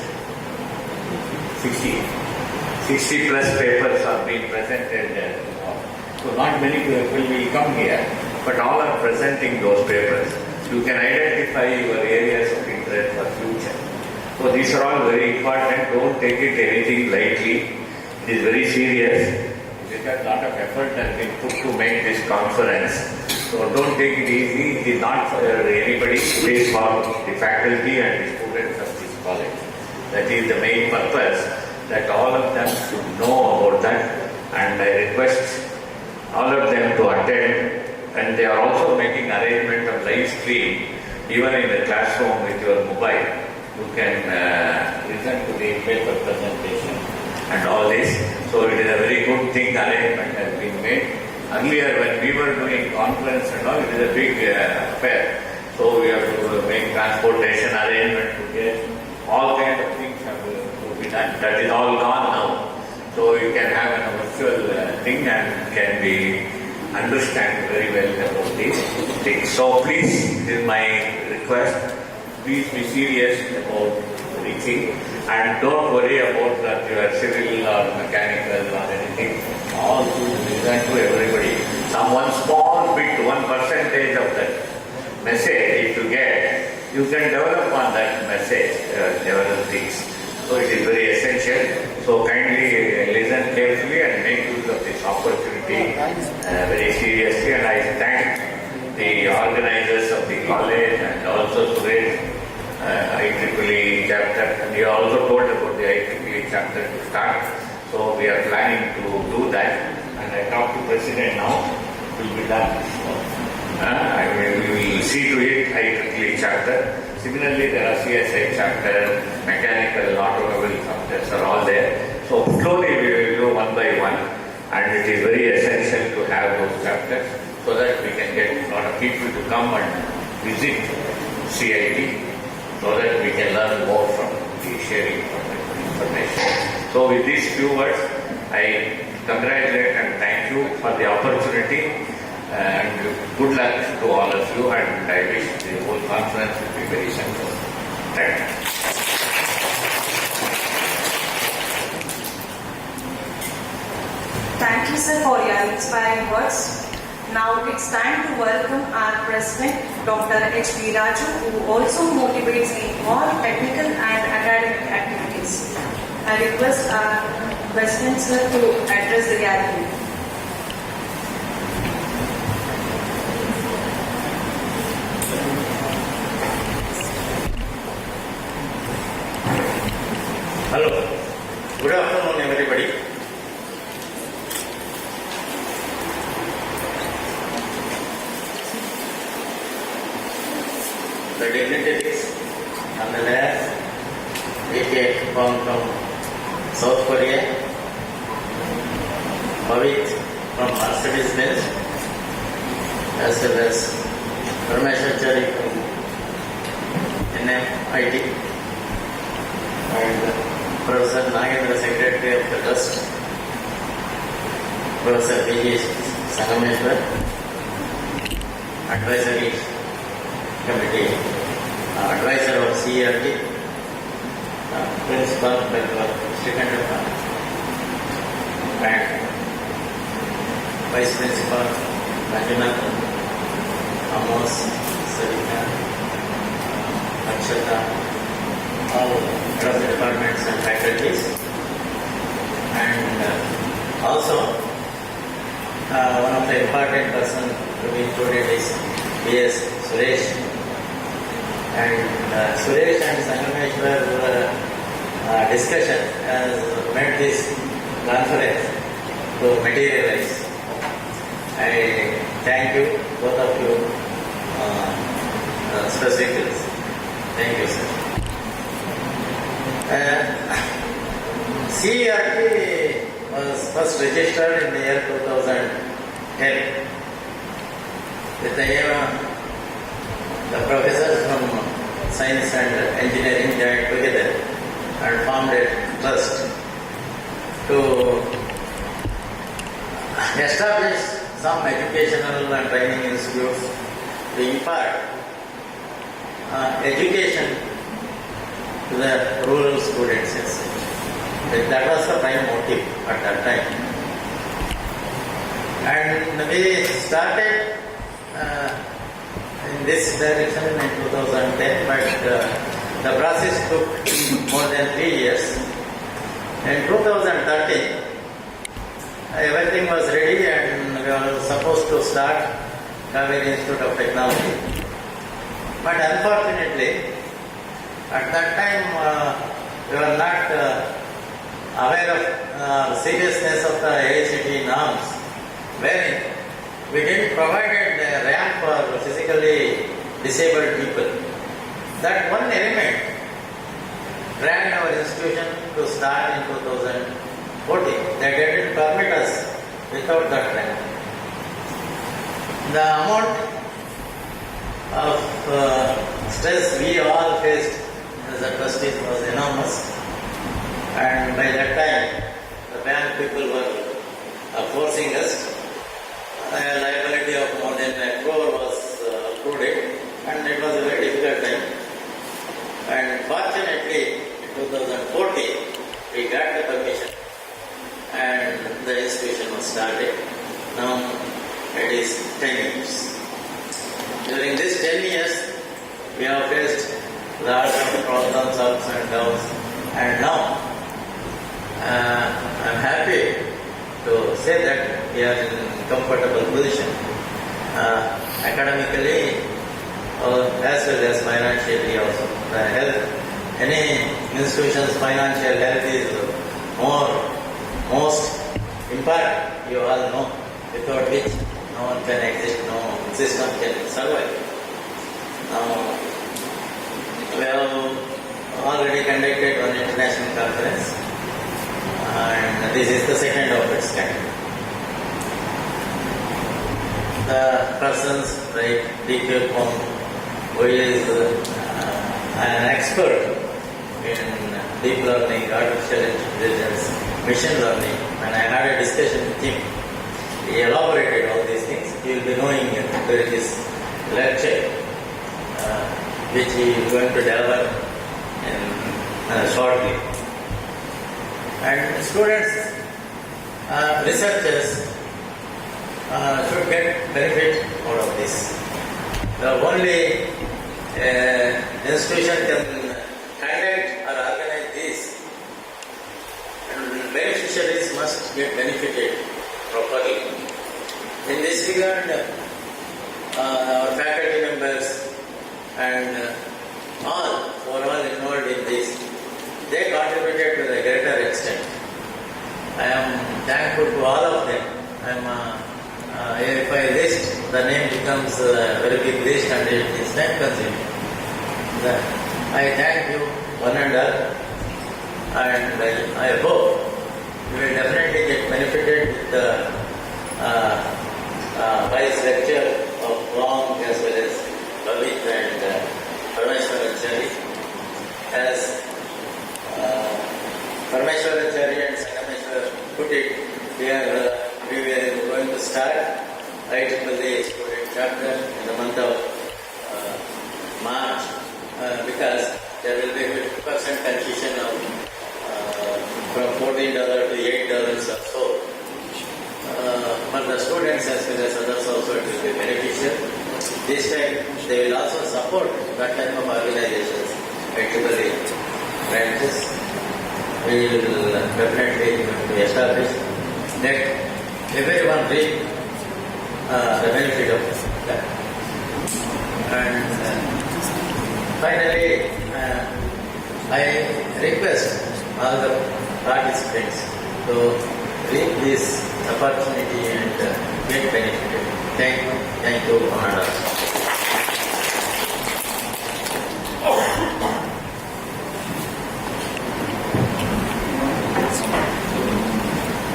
60. 60 plus papers are being presented. So not many people will come here, but all are presenting those papers. You can identify your areas of interest for future. So these are all very important. Don't take it anything lightly. It is very serious. Because a lot of effort has been put to make this conference. So don't take it easy. It is not for anybody. It is for the faculty and the students of this college. That is the main purpose, that all of them should know about that. And I request all of them to attend. And they are also making arrangement of live stream, even in the classroom with your mobile. You can listen to the paper presentation and all this. So it is a very good thing, arrangement has been made. Earlier when we were doing conference and all, it is a big affair. So we have to make transportation arrangement to get all kinds of things have to be done. That is all gone now. So you can have a virtual thing and can be understand very well about these things. So please, this is my request. Please be serious about reaching, and don't worry about that you are civil or mechanical or anything. All to listen to everybody. Some one small bit, 1% of that message if you get, you can develop on that message, develop things. So it is very essential. So kindly listen carefully and make use of this opportunity very seriously. And I thank the organizers of the college and also Suresh, IEEE chapter. And you also told about the IEEE chapter to start. So we are planning to do that. And I talked to President now. It will be done. We will see to it IEEE chapter. Similarly, there are CSI chapter, mechanical, automobile chapters are all there. So slowly we will do and it is very essential to have those chapters so that we can get a lot of people to come and visit CIT so that we can learn more from the sharing of information. So with these few words, I congratulate and thank you for the opportunity and good luck to all of you, and I wish the whole conference will be very successful. Thank you. Thank you, sir, for your inspiring words. Now it's time to welcome our President, Dr. H.P. Raju, who also motivates in all technical and academic activities. I request our President, sir, to address the gathering. Hello. Good afternoon, everybody. The dignitaries on the left, AK from South Korea, Pavit from Mercedes-Benz, as well as Parmeshwari from NMIT, and Professor Nagendra, Secretary of the Trust, Professor B.J. Sangameshwar, Advisory Committee, Advisor of CRT, Principal Dr. Srikandappa, and Vice Principal Manjunath, Amos, Sarita, Akshata, all head of the departments and faculties, and also one of the important person to be included is B.S. Suresh. And Suresh and Sangameshwar discussion has made this conference to materialize. I thank you, both of you, specifically. Thank you, sir. CRT was first registered in the year 2010 with the aim of the professors from science and engineering joined together and formed a trust to establish some educational and training institutes to impart education to the rural students. That was the prime motive at that time. And we started in this direction in 2010, but the process took more than 3 years. In 2013, everything was ready and we were supposed to start Kaveri Institute of Technology. But unfortunately, at that time, we were not aware of the seriousness of the AICTE norms, wherein we didn't provide a ramp for physically disabled people. That one element dragged our institution to start in 2014. They didn't permit us without that ramp. The amount of stress we all faced as a trustees was enormous, and by that time the bank people were forcing us. A liability of more than a crore was accrued, and it was a very difficult time. And fortunately, in 2014, we got the permission and the institution was started. Now it is 10 years. During these 10 years, we have faced lots of problems, ups and downs, and now I am happy to say that we are in a comfortable position academically as well as financially also. The health, any institution's financial health is most important, you all know, without which no one can exist, no system can survive. We have already conducted one international conference, and this is the second of its kind. the persons like DK Pong, who is an expert in deep learning, artificial intelligence, machine learning, and I had a discussion with him. He elaborated all these things. He will be knowing during this lecture, which he is going to develop in shortly. And students, researchers should get benefit out of this. The only institution can conduct or organize this, and beneficiaries must get benefited properly. In this regard, our faculty members and all who are all involved in this, they contributed to the greater extent. I am thankful to all of them. If I list, the name becomes a very big list and it is time consuming. I thank you one and all, and I hope you will definitely get benefited with the wise lecture of Wong as well as Lavit and Parmeshwaracharya. As Parmeshwaracharya and Sangameshwar put it, we were going to start IEEE student chapter in the month of March because there will be 50% concession of from $14 to $8 or so. For the students as well as others also it will be beneficial. This time they will also support that type of organizations, IEEE branches. We will definitely establish that everyone reap the benefit of that. And finally, I request all the participants to reap this opportunity and get benefited. Thank you, Honorable.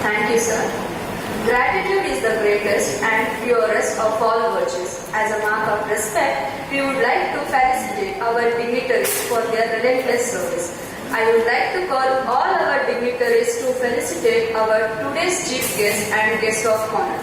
Thank you, sir. Gratitude is the greatest and purest of all virtues. As a mark of respect, we would like to felicitate our dignitaries for their relentless service. I would like to call all our dignitaries to felicitate our today's chief guest and guest of honor.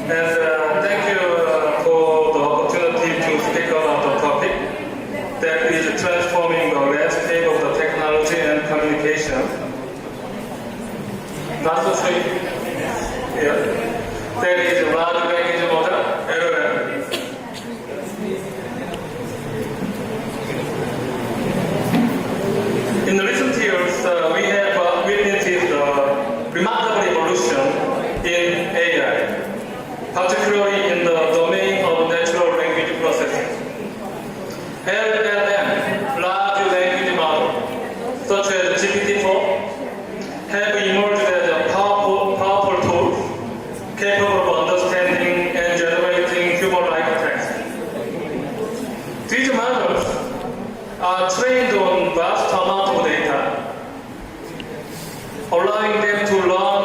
And thank you for the opportunity to speak about the topic that is transforming the landscape of the technology and communication. Not so sweet. Yeah. That is large language model, LLM. In the recent years, we have witnessed the remarkable evolution in AI, particularly in the domain of natural language processing. LLM, large language model, such as GPT-4, have emerged as a powerful tool capable of understanding and generating human-like text. These models are trained on vast amount of data, allowing them to learn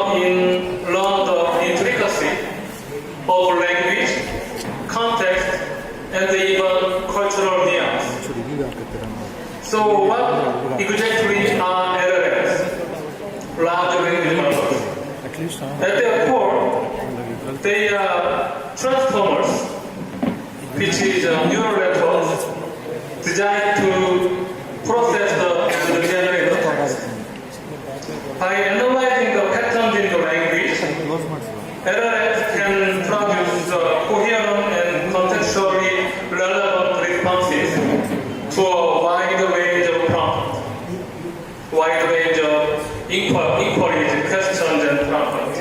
the intricacy of language, context, and even cultural nuance. So what exactly are LLMs, large language models? At their core, they are transformers, which is neural networks designed to process the generated text. By analyzing the patterns in the language, LLMs can produce coherent and contextually relevant responses to a wide range of prompts, wide range of inquiries, questions, and prompts.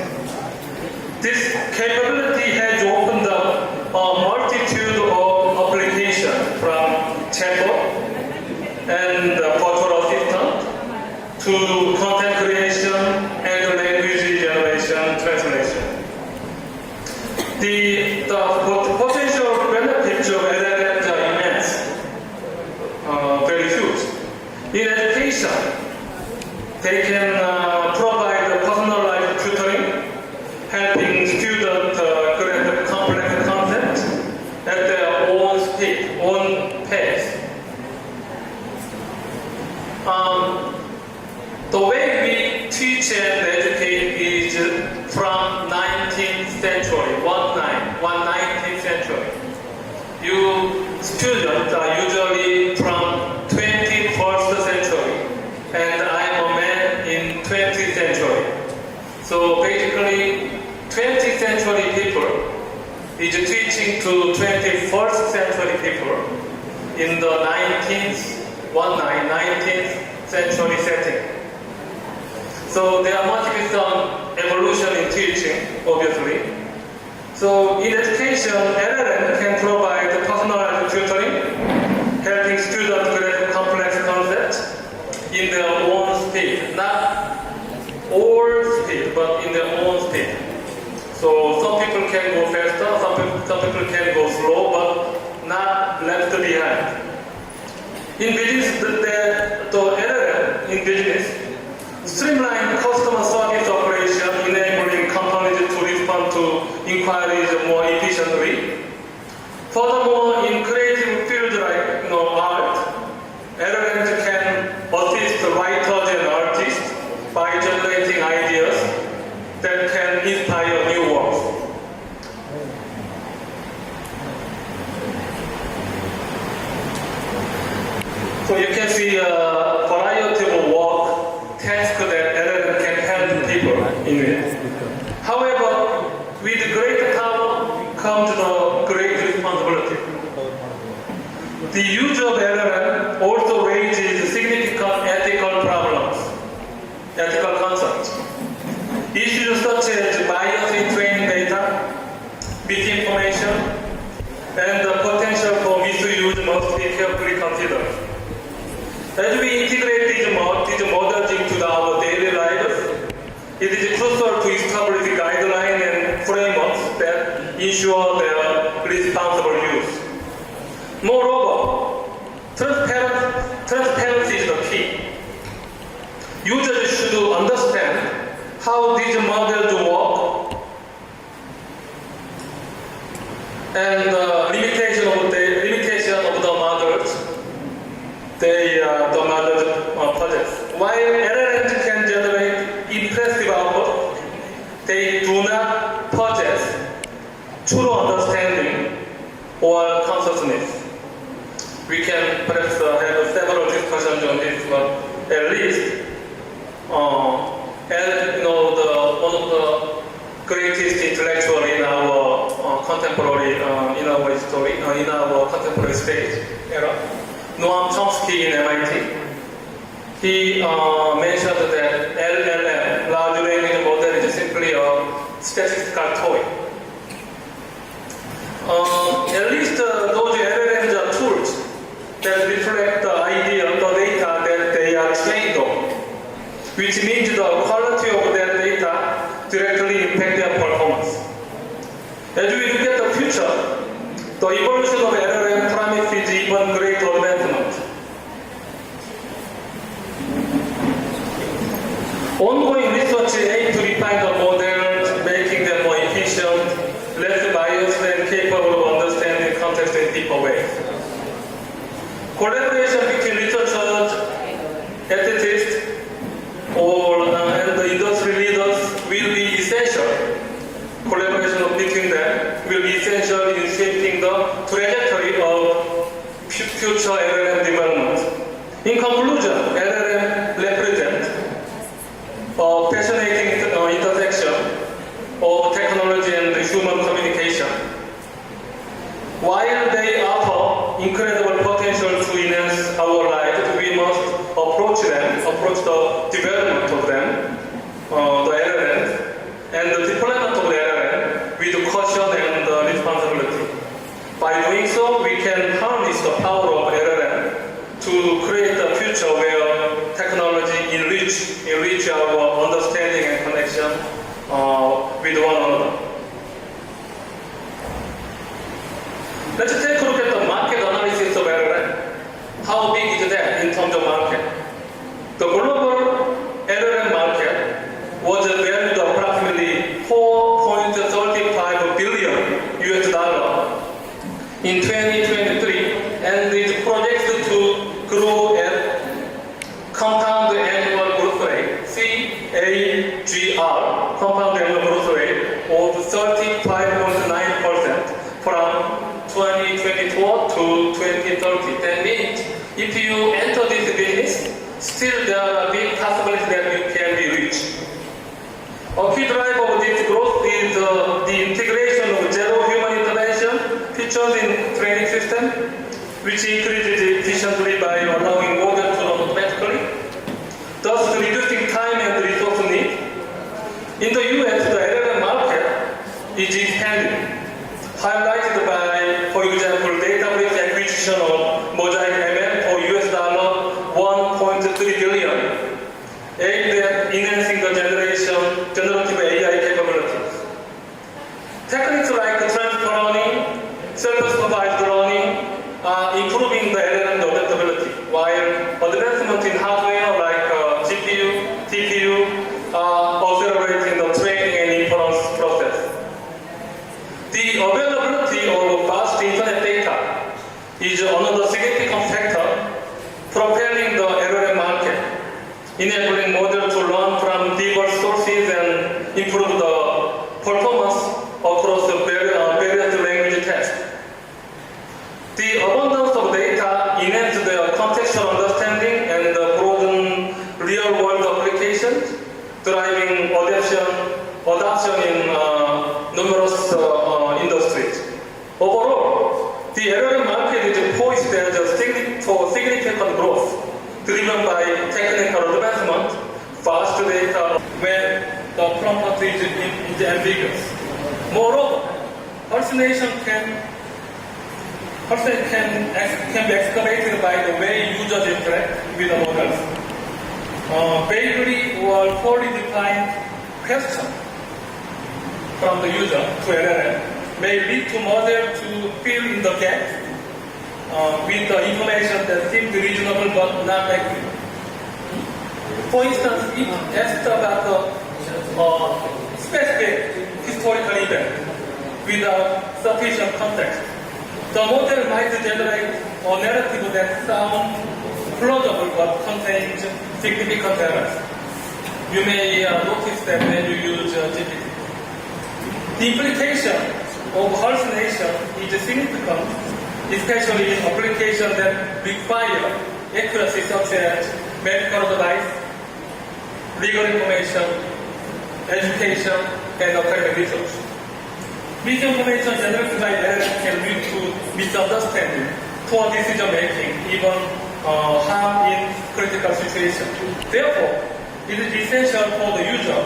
This capability has opened up a multitude of applications from chatbot and virtual assistant to content creation and language generation translation. The potential benefits of LLMs are immense, very huge. In education, they can provide personalized tutoring, helping students grasp complex concepts at their own speed, own pace. The way we teach and educate is from 19th century, 19th century. You students are usually from 21st century, and I'm a man in 20th century. So basically, 20th century people is teaching to 21st century people in the 19th century setting. So there must be some evolution in teaching, obviously. So in education, LLM can provide personalized tutoring, helping students grasp complex concepts in their own speed, not all speed, but in their own speed. So some people can go faster, some people can go slow, but not left behind. In business, the LLM in business streamline customer service operation, enabling companies to respond to inquiries more efficiently. Furthermore, in creative fields like art, LLMs can assist writers and artists by generating ideas that can inspire new works. So you can see a variety of work, tasks that LLM can help people in it. However, with great power comes the great responsibility. The use of LLM also raises significant ethical problems, ethical concerns. Issues such as bias in training data, misinformation, and the potential for misuse must be carefully considered. As we integrate these models into our daily lives, it is crucial to establish guidelines and frameworks that ensure their responsible use. Moreover, transparency is the key. Users should understand how these models work and the limitation of the models the models possess. While LLMs can generate impressive output, they do not possess true understanding or consciousness. We can perhaps have several discussions on this, but at least, as you know, one of the greatest intellectual in our contemporary, in our history, in our contemporary stage era, Noam Chomsky in MIT. He mentioned that LLM, large language model, is simply a statistical toy. At least those LLMs are tools that reflect the idea, the data that they are trained on, which means the quality of that data directly impacts their performance. As we look at the future, the evolution of LLM promises even greater advancement. Ongoing research aims to refine the models, making them more efficient, less biased, and capable of understanding context in deeper ways. Collaboration between researchers, ethicists, and the industry leaders will be essential. Collaboration between them will be essential in shaping the trajectory of future LLM development. In conclusion, LLM represent a fascinating intersection of technology and human communication. While they offer incredible potential to enhance our lives, we must approach the development of them, the LLMs, and the deployment of the LLM with caution and responsibility. By doing so, we can harness the power of LLM to create a future where technology enrich our understanding and connection with one another. Let's take a look at the market analysis of LLM. How big is that in terms of market? The global LLM market was valued approximately $4.35 billion in 2023, and is projected to grow at compound annual growth rate, CAGR, compound annual growth rate of 35.9% from 2024 to 2030. That means if you enter this business, still there are big possibilities that you can be reached. A key driver of this growth is the integration of zero human intervention features in training system, which increases efficiently by allowing models to run automatically, thus reducing time and resource need. In the US, the LLM market is expanding, highlighted by, for example, database acquisition of Mosaic ML for $1.3 billion, aimed at enhancing the generative AI capabilities. Techniques like transfer learning, self-supervised learning are improving the LLM adaptability, while advancement in hardware like GPU, TPU are accelerating the training and inference process. The availability of vast internet data is another significant factor propelling the LLM market, enabling models to learn from diverse sources and improve the performance across the various language tests. The abundance of data enhances the contextual understanding and broaden real-world applications, driving adoption in numerous industries. Overall, the LLM market is poised for significant growth, driven by technical advancement, fast data, when the prompt is ambiguous. Moreover, hallucination can be excavated by the way users interact with the models. Vaguely or poorly defined questions from the user to LLM may lead to model to fill in the gap with the information that seems reasonable but not accurate. For instance, if asked about a specific historical event without sufficient context, the model might generate a narrative that sounds plausible but contains significant errors. You may notice that when you use GPT. The implication of hallucination is significant, especially in applications that require accuracy such as medical advice, legal information, education, and academic research. Misinformation generated by LLM can lead to misunderstanding, poor decision making, even harm in critical situations. Therefore, it is essential for the user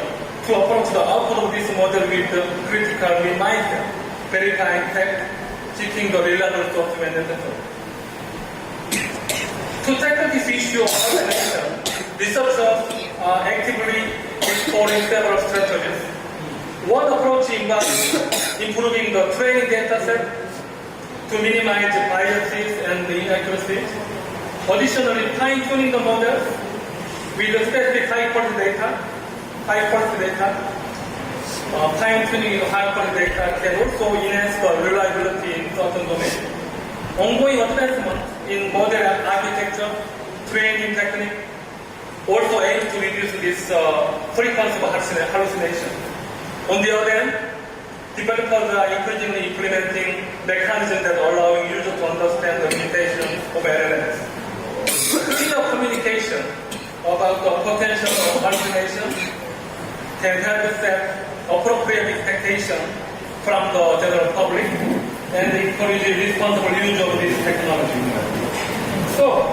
to approach the output of this model with critical mindset, verifying fact, seeking the reliable source when necessary. To tackle this issue of hallucination, researchers are actively exploring several strategies. One approach involves improving the training data set to minimize biases and inaccuracies. Additionally, fine-tuning the models with specific high-quality data. Fine-tuning high-quality data can also enhance the reliability in certain domains. Ongoing advancement in model architecture, training technique also aim to reduce this frequency of hallucination. On the other hand, developers are increasingly implementing mechanisms that allow users to understand the limitations of LLMs. Clear communication about the potential of hallucination can help set appropriate expectations from the general public and encourage responsible use of this technology. So,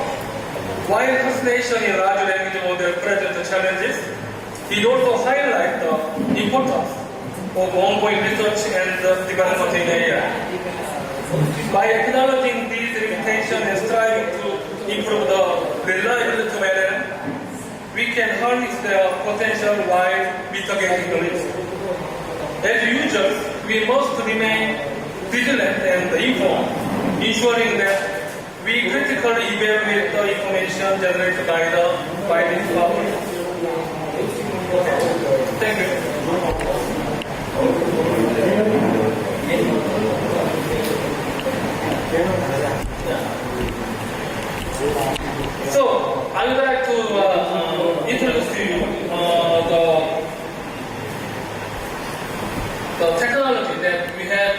while hallucination in large language models presents challenges, it also highlights the importance of ongoing research and development in AI. By acknowledging these limitations and striving to improve the reliability of LLM, we can harness their potential while mitigating the risk. As users, we must remain vigilant and informed, ensuring that we critically evaluate the information generated by this platform. Thank you. So, I would like to introduce to you the technology that we have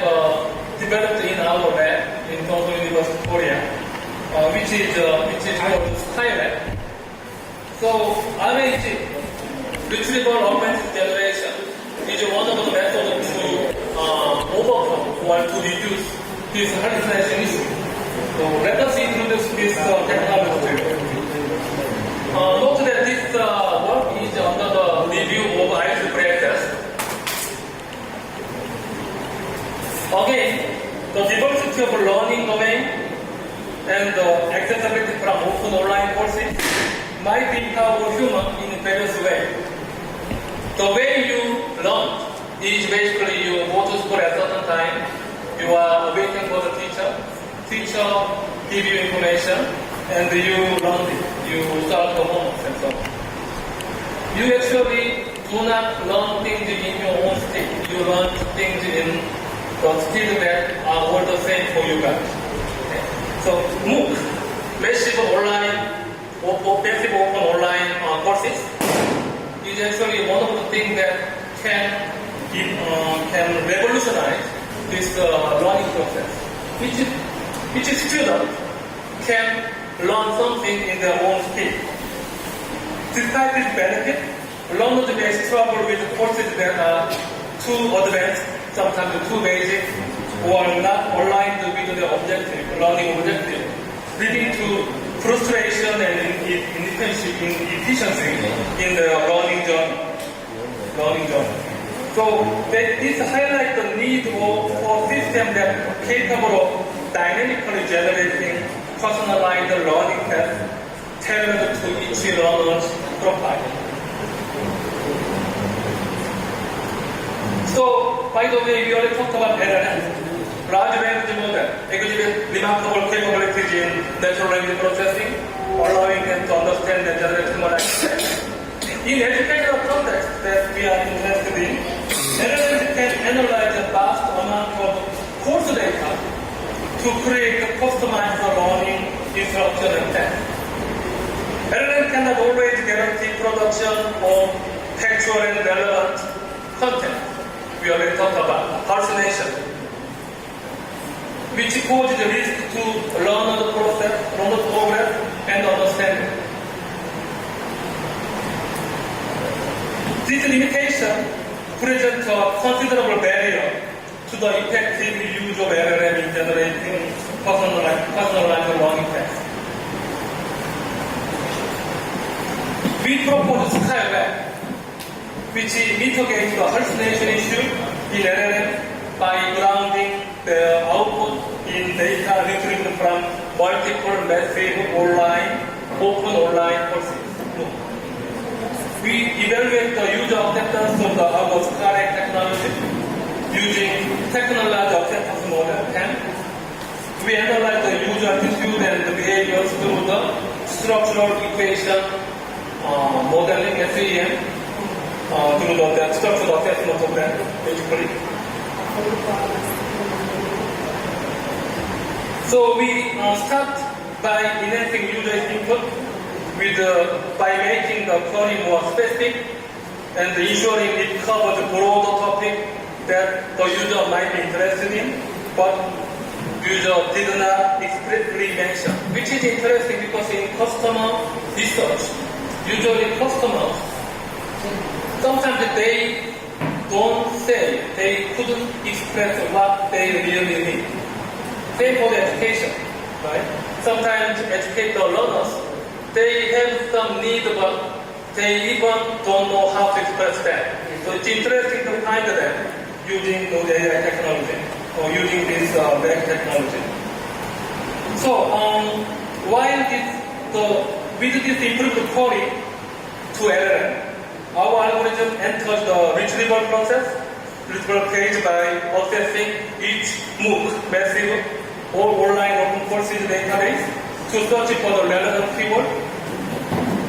developed in our lab in Tohoku University, Korea, which is called Skylab. So, RAG, retrieval augmented generation, is one of the methods to overcome or to reduce this hallucination issue. So let us introduce this technology to you. Note that this work is under the review of IOT test. Again, the diversity of learning domain and the accessibility from open online courses might empower humans in various ways. The way you learn is basically you go to school at a certain time, you are waiting for the teacher give you information, and you learn it. You start the homework and so on. You actually do not learn things in your own state. You learn things in the state that are all the same for you guys. Okay. So MOOC, massive online or passive open online courses, is actually one of the things that can revolutionize this learning process, which students can learn something in their own speed. Despite this benefit, learners may struggle with courses that are too advanced, sometimes too basic, or not aligned with their learning objective, leading to frustration and inefficiency in the learning journey. So this highlights the need for a system that is capable of dynamically generating personalized learning tests tailored to each learner's profile. So, by the way, we already talked about LLM. Large language model exhibit remarkable capabilities in natural language processing, allowing them to understand and generate human language. In educational context that we are interested in, LLMs can analyze a vast amount of course data to create a customized learning instruction and test. LLM cannot always guarantee production of textual and relevant content. We already talked about hallucination. which poses a risk to learner progress and understanding. This limitation presents a considerable barrier to the effective use of LLM in generating personalized learning paths. We propose Skyweb, which mitigates the hallucination issue in LLM by grounding the output in data retrieved from multiple massive open online courses. We evaluate the user acceptance of our Skyline technology using technology acceptance model 10. We analyze the user attitude and the behaviors through the structural equation modeling, SEM, through the structural assessment of them, basically. So we start by enhancing user input by making the query more specific and ensuring it covers a broader topic that the user might be interested in, but user did not explicitly mention, which is interesting because in customer research, usually customers, sometimes they don't say, they couldn't express what they really need. Same for the education, right? Sometimes educate the learners, they have some need, but they even don't know how to express that. So it's interesting to find them using the AI technology or using this web technology. So with this improved query to LLM, our algorithm enters the retrieval page by accessing each MOOC, massive or online open courses database, to search for the relevant keyword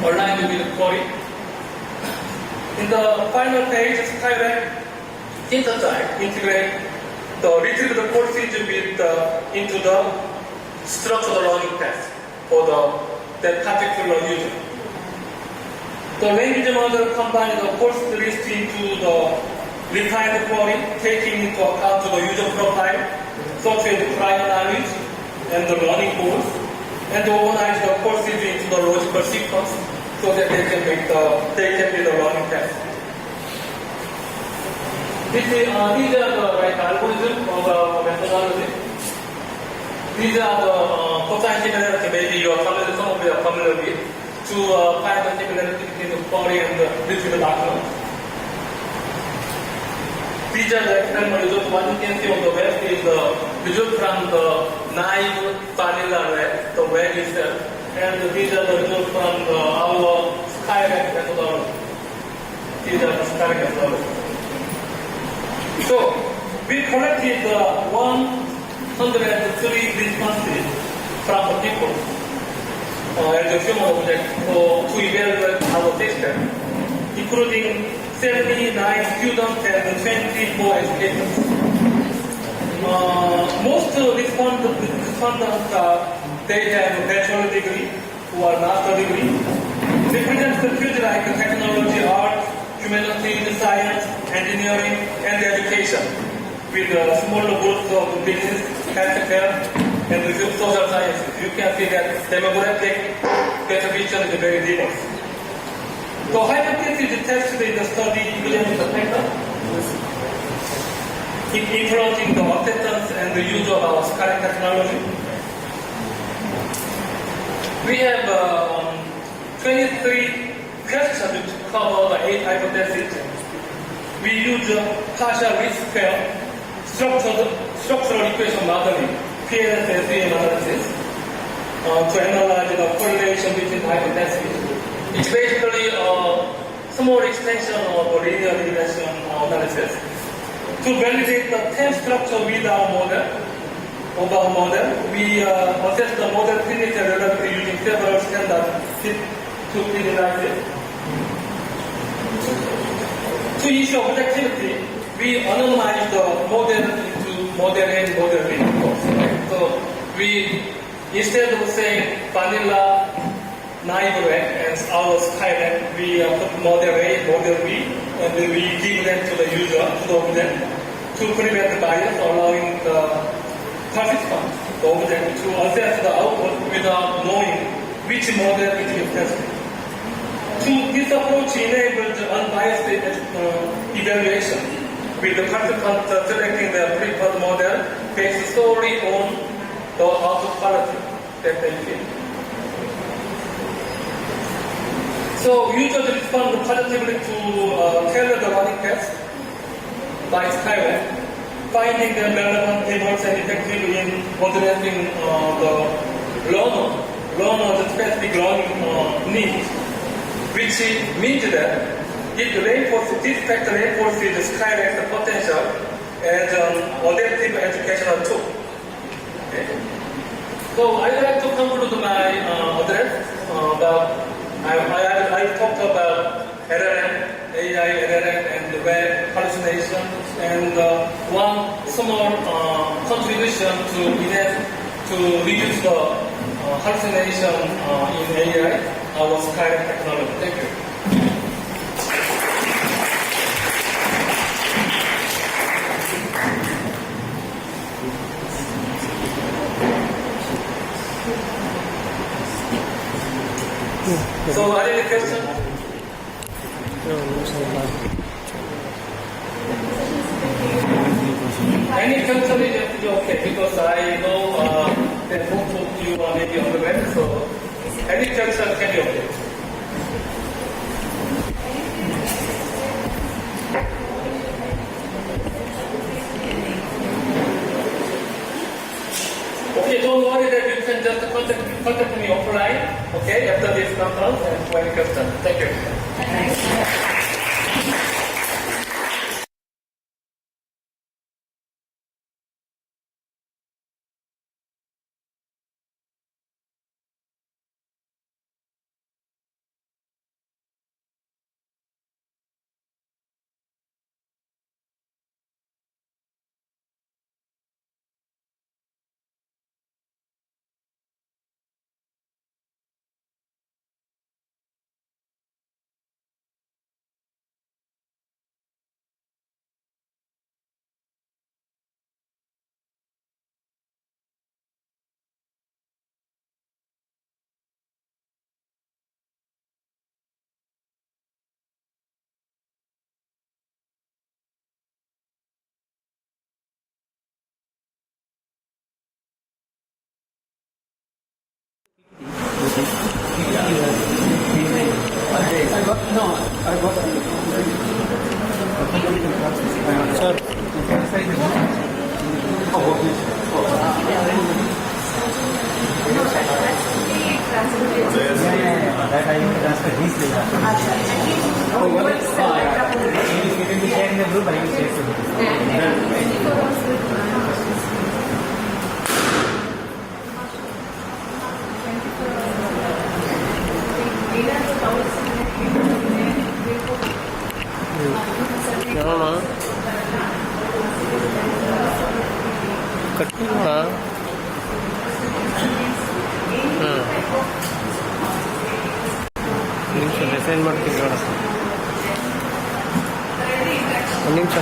aligned with the query. In the final page, Skyweb integrate the retrieved courses into the structured learning path for that particular user. The language model combines the course list into the refined query, taking into account the user profile, such as prior knowledge and the learning goals, and organize the courses into the logical sequence so that they can be the learning path. These are the algorithm of methodology. These are the cosine similarity. Maybe you are familiar, some of you are familiar with, to find the similarity between the query and the retrieval document. These are the experiment results. What you can see on the left is the result from the naive vanilla web, the web itself. And these are the results from our Skyweb methodology. These are the Skyweb methodology. So, we collected 103 responses from the people as a human object to evaluate our system, including 79 students and 24 educators. Most respondents they have a bachelor degree or master degree. They present the fields like technology, art, humanities, science, engineering, and education, with smaller groups of business, healthcare, and social sciences. You can see that demographic distribution is very diverse. The hypothesis tested in the study examines the paper, influencing the acceptance and the use of our current technology. We have 23 questions to cover the 8 hypotheses. We use partial risk square, structural equation modeling, PLS-SEM analysis, to analyze the correlation between hypotheses. It's basically a small extension of linear regression analysis. To validate the test structure with our model, we assess the model fitness and reliability using several standard fit-to-fit analysis. To ensure objectivity, we anonymize the model into model A and model B. So we, instead of saying vanilla naive web and our Skyweb, we put model A, model B, and we give them to the user, to the object, to prevent bias, allowing the participants, the object, to assess the output without knowing which model it is tested. This approach enables unbiased evaluation, with the participants selecting their preferred model based solely on the output quality that they feel. So users respond positively to tailored learning tests by Skyway, finding them relevant, diverse, and effective in addressing the learner's specific learning needs, which means that this fact reinforces Skyway's potential as an adaptive educational tool. Okay. So I'd like to conclude my address. I talked about LLM, AI, LLM, and web hallucination, and one small contribution to reduce the hallucination in AI, our Skynet technology. Thank you. So, are there any questions? Any question is okay, because I know that most of you are maybe on the web, so any question can be okay. Okay, don't worry that you can just contact me offline, okay, after this conference and for any question. Thank you.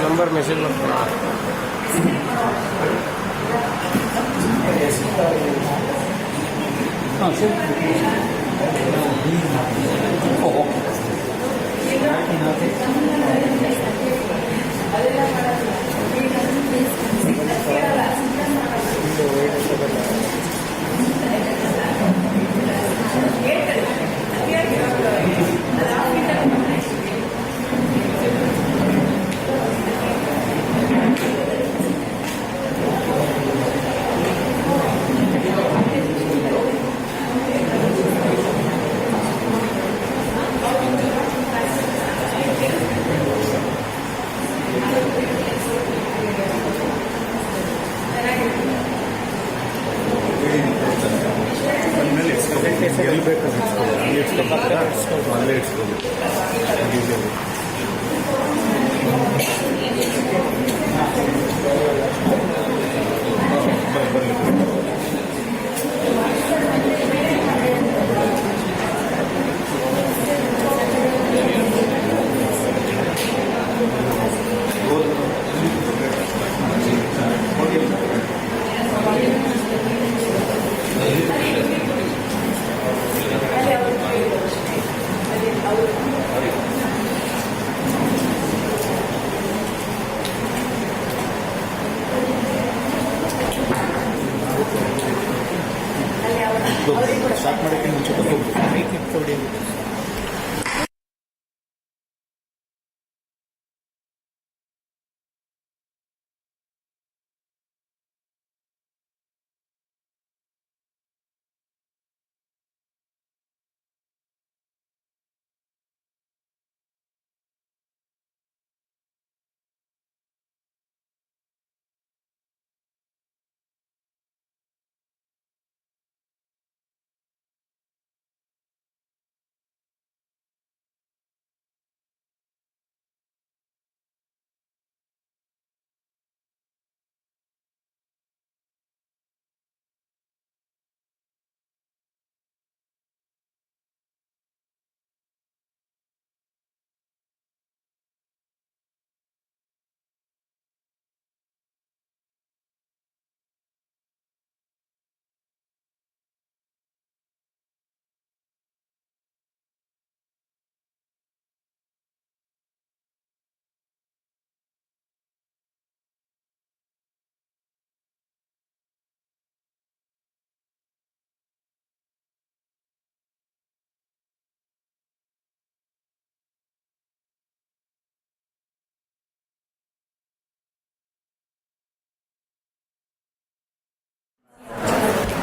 Number message ಮಾಡ್ತೀನಿ. Start ಮಾಡೋಕ್ಕೆ ಮುಂಚೆ ಹೋಗ್ಬೋದು.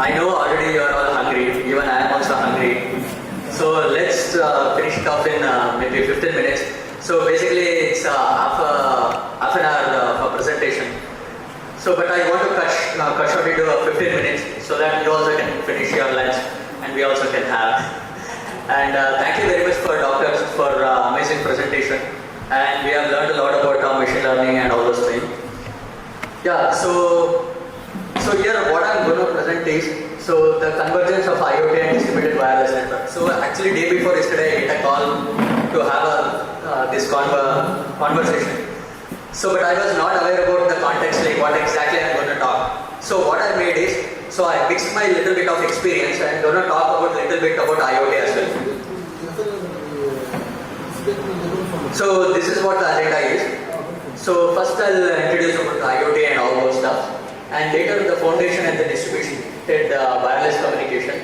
I know already you are all hungry, even I am also hungry. So let's finish it off in maybe 15 minutes. So basically it's half an hour for presentation. So but I want to cut short into 15 minutes so that you also can finish your lunch and we also can have. And thank you very much for doctors for amazing presentation. And we have learned a lot about machine learning and all those things. Yeah, so here what I'm going to present is, so the convergence of IoT and distributed wireless network. So actually day before yesterday I get a call to have this conversation. So but I was not aware about the context, like what exactly I'm going to talk. So what I made is, so I mixed my little bit of experience and I'm going to talk about little bit about IoT as well. So this is what the agenda is. So first I'll introduce about the IoT and all those stuff. And later the foundation and the distributed wireless communication,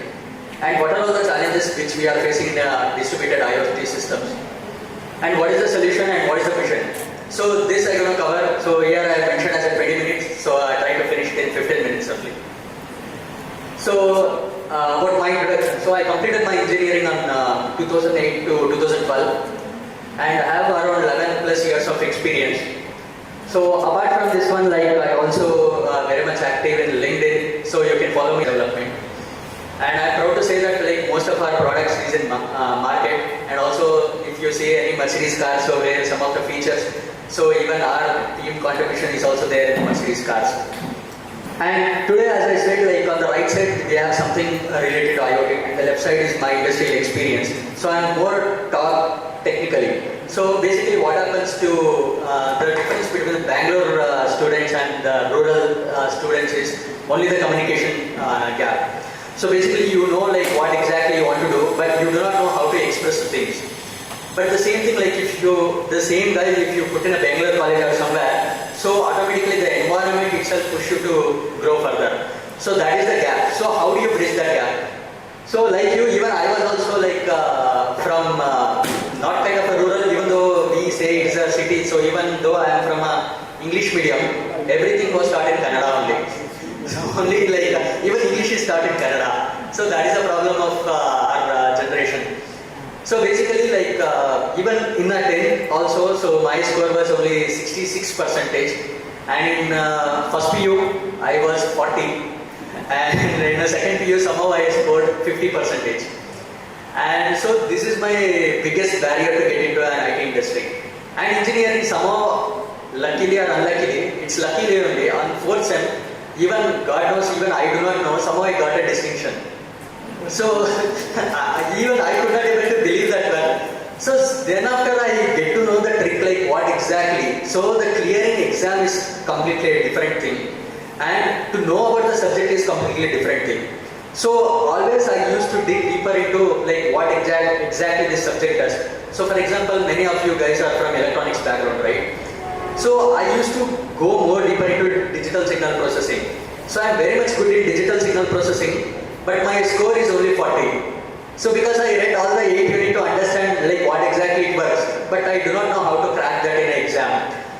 and what are all the challenges which we are facing in distributed IoT systems, and what is the solution and what is the vision. So this I'm going to cover. So here I mentioned as a 20 minutes, so I try to finish it in 15 minutes only. So about my introduction. So I completed my engineering on 2008 to 2012 and I have around 11 plus years of experience. So apart from this one, like I also very much active in LinkedIn, so you can follow me development. And I'm proud to say that like most of our products is in market, and also if you see any Mercedes cars, so where some of the features, so even our team contribution is also there in Mercedes cars. And today, as I said, like on the right side we have something related to IoT, and the left side is my industrial experience. So I'm more talk technically. So basically what happens to the difference between Bangalore students and the rural students is only the communication gap. So basically you know like what exactly you want to do, but you do not know how to express the things. But the same thing, like if you, the same guy, if you put in a Bangalore college or somewhere, so automatically the environment itself push you to grow further. So that is the gap. So how do you bridge that gap? So like you, even I was also like from not kind of a rural, even though we say it's a city, so even though I am from a English medium, everything was taught in Kannada only. So only like, even English is taught in Kannada. So that is the problem of our generation. So basically like even in a 10 also, so my score was only 66%, and in first PU I was 40, and in the second PU somehow I scored 50%. And so this is my biggest barrier to get into an IT industry. And engineering somehow, luckily or unluckily, it's luckily only on 4th sem, even God knows, even I do not know, somehow I got a distinction. So even I could not able to believe that one. So then after I get to know the trick, like what exactly. So the clearing exam is completely a different thing, and to know about the subject is completely different thing. So always I used to dig deeper into like what exactly this subject does. So for example, many of you guys are from electronics background, right? So I used to go more deeper into digital signal processing. So I'm very much good in digital signal processing, but my score is only 40. So because I read all the 8, you need to understand like what exactly it works, but I do not know how to crack that in an exam.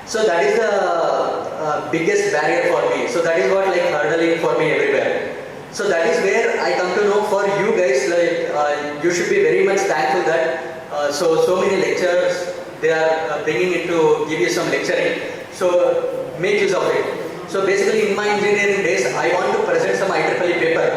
So that is the biggest barrier for me. So that is what like hurdling for me everywhere. So that is where I come to know for you guys, like you should be very much thankful that so many lecturers they are bringing in to give you some lecturing. So make use of it. So basically in my engineering days, I want to present some IEEE paper,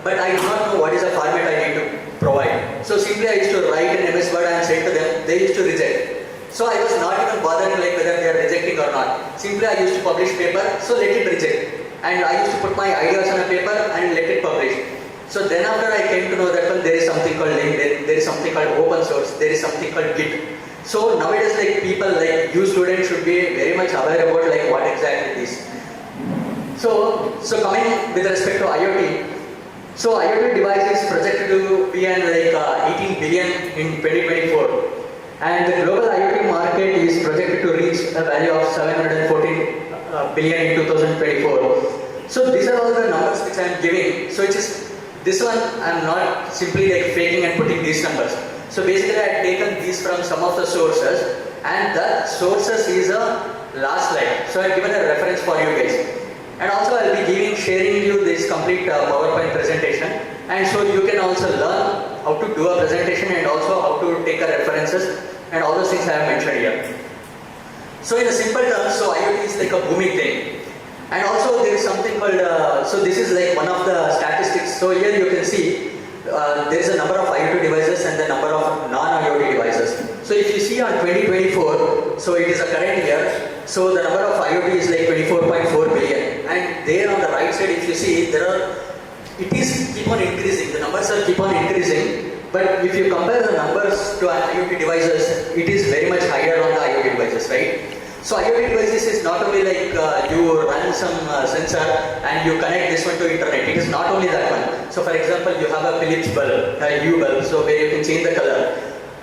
but I do not know what is the format I need to provide. So simply I used to write an MS Word and send to them, they used to reject. So I was not even bothering like whether they are rejecting or not. Simply I used to publish paper, so let it reject. And I used to put my ideas on a paper and let it publish. So then after I came to know that well, there is something called LinkedIn, there is something called open source, there is something called Git. So nowadays like people like you students should be very much aware about like what exactly it is. So coming with respect to IoT, so IoT device is projected to be an like 18 billion in 2024. And the global IoT market is projected to reach a value of 714 billion in 2024. So these are all the numbers which I am giving. So it is this one I am not simply like faking and putting these numbers. So basically I have taken these from some of the sources, and the sources is a last slide. So I have given a reference for you guys. And also I will be sharing you this complete PowerPoint presentation, and so you can also learn how to do a presentation and also how to take a references and all those things I have mentioned here. So in a simple terms, so IoT is like a booming thing. And also there is something called, so this is like one of the statistics. So here you can see there is a number of IoT devices and the number of non-IoT devices. So if you see on 2024, so it is a current year, so the number of IoT is like 24.4 billion. And there on the right side, if you see, it is keep on increasing. The numbers are keep on increasing. But if you compare the numbers to IoT devices, it is very much higher on the IoT devices, right? So IoT devices is not only like you run some sensor and you connect this one to internet. It is not only that one. So for example, you have a Philips bulb, a U bulb, so where you can change the color.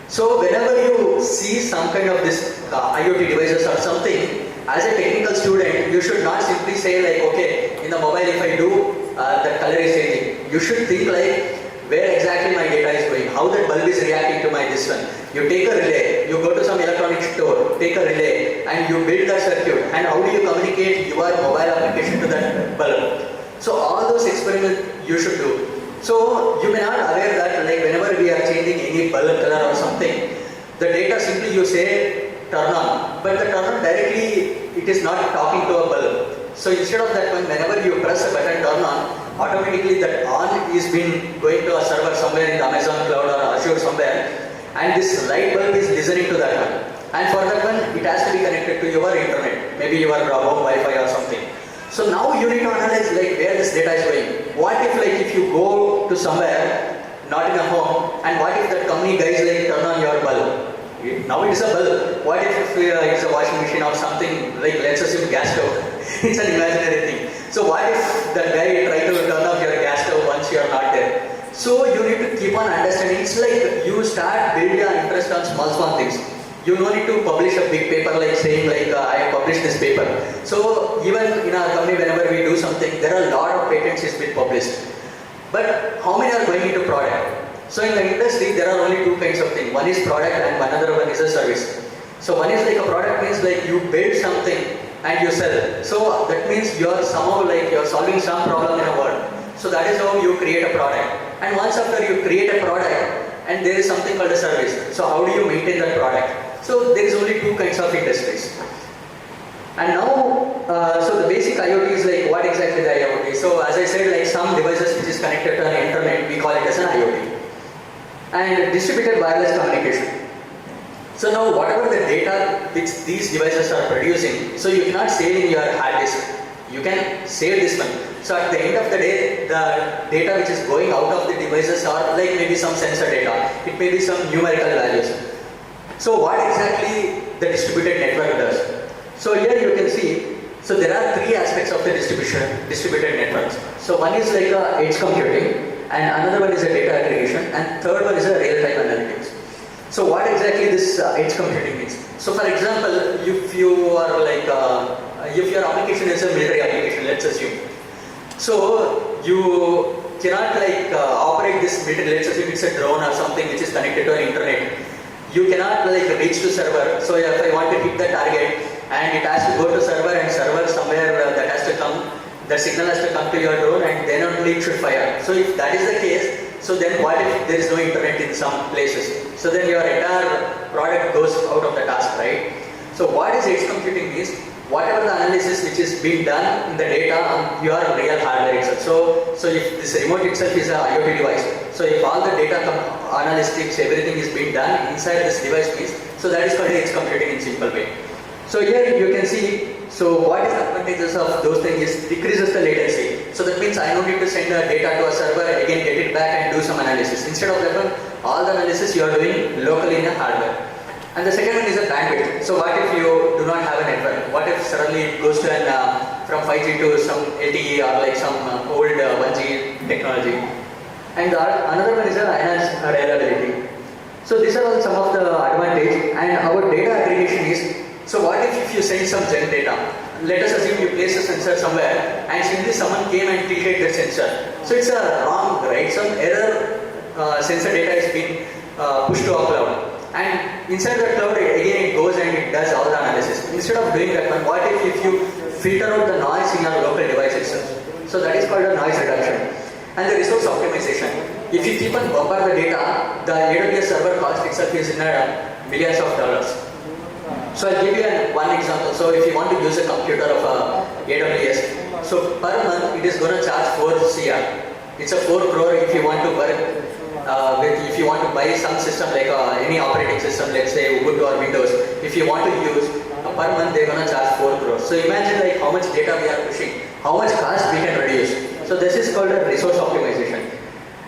So whenever you see some kind of this IoT devices or something, as a technical student, you should not simply say like, okay, in the mobile if I do, the color is changing. You should think like, where exactly my data is going, how that bulb is reacting to my this one. You take a relay, you go to some electronic store, take a relay, and you build that circuit, and how do you communicate your mobile application to that bulb. So all those experiments you should do. So you may not aware that like whenever we are changing any bulb color or something, the data simply you say turn on, but the turn on directly it is not talking to a bulb. So instead of that one, whenever you press a button turn on, automatically that on is been going to a server somewhere in the Amazon cloud or Azure somewhere, and this light bulb is listening to that one. And for that one, it has to be connected to your internet, maybe your home Wi-Fi or something. So now you need to analyze like where this data is going. What if like if you go to somewhere, not in a home, and what if that company guys like turn on your bulb? Now it is a bulb. What if it's a washing machine or something, like let's assume gas stove. It's an imaginary thing. So what if that guy try to turn off your gas stove once you are not there? So you need to keep on understanding. It's like you start building your interest on small things. You don't need to publish a big paper like saying like I have published this paper. So even in our company, whenever we do something, there are a lot of patents is been published. But how many are going into product? So in the industry, there are only two kinds of things. One is product and another one is a service. So one is like a product means like you build something and you sell. So that means you are somehow like you are solving some problem in a world. So that is how you create a product. And once after you create a product, and there is something called a service. So how do you maintain that product? So there is only two kinds of industries. And now, so the basic IoT is like what exactly the IoT? So as I said, like some devices which is connected to the internet, we call it as an IoT. And distributed wireless communication. So now whatever the data which these devices are producing, so you cannot save in your hard disk. You can save this one. So at the end of the day, the data which is going out of the devices are like maybe some sensor data. It may be some numerical values. So what exactly the distributed network does? So here you can see, so there are three aspects of the distributed networks. So one is like edge computing, and another one is a data aggregation, and third one is a real-time analytics. So what exactly this edge computing means? So for example, if you are like, if your application is a military application, let's assume. So you cannot like operate this military, let's assume it's a drone or something which is connected to an internet. You cannot like reach to server. So if I want to hit the target and it has to go to server and server somewhere that has to come, the signal has to come to your drone and then only it should fire. So if that is the case, so then what if there is no internet in some places? So then your entire product goes out of the task, right? So what is edge computing is, whatever the analysis which is being done in the data on your real hardware itself. So if this remote itself is an IoT device, so if all the data analytics, everything is being done inside this device piece, so that is called edge computing in simple way. So here you can see, so what is the advantages of those things is decreases the latency. So that means I don't need to send the data to a server, again get it back and do some analysis. Instead of that, all the analysis you are doing locally in a hardware. And the second one is a bandwidth. So what if you do not have a network? What if suddenly it goes to from 5G to some LTE or like some old 1G technology? And another one is enhanced reliability. So these are all some of the advantages. And our data aggregation is, so what if you send some gen data? Let us assume you place a sensor somewhere and simply someone came and tilted the sensor. So it's a wrong, right? Some error sensor data is being pushed to a cloud. And inside the cloud, again it goes and it does all the analysis. Instead of doing that one, what if you filter out the noise in your local device itself? So that is called a noise reduction. And the resource optimization. If you keep on bombard the data, the AWS server cost itself is in millions of dollars. So I'll give you one example. So if you want to use a computer of AWS, so per month it is going to charge 4 CR. It's a 4 crore if you want to work if you want to buy some system like any operating system, let's say Ubuntu or Windows, if you want to use per month they're going to charge 4 crores. So imagine like how much data we are pushing, how much cost we can reduce. So this is called a resource optimization.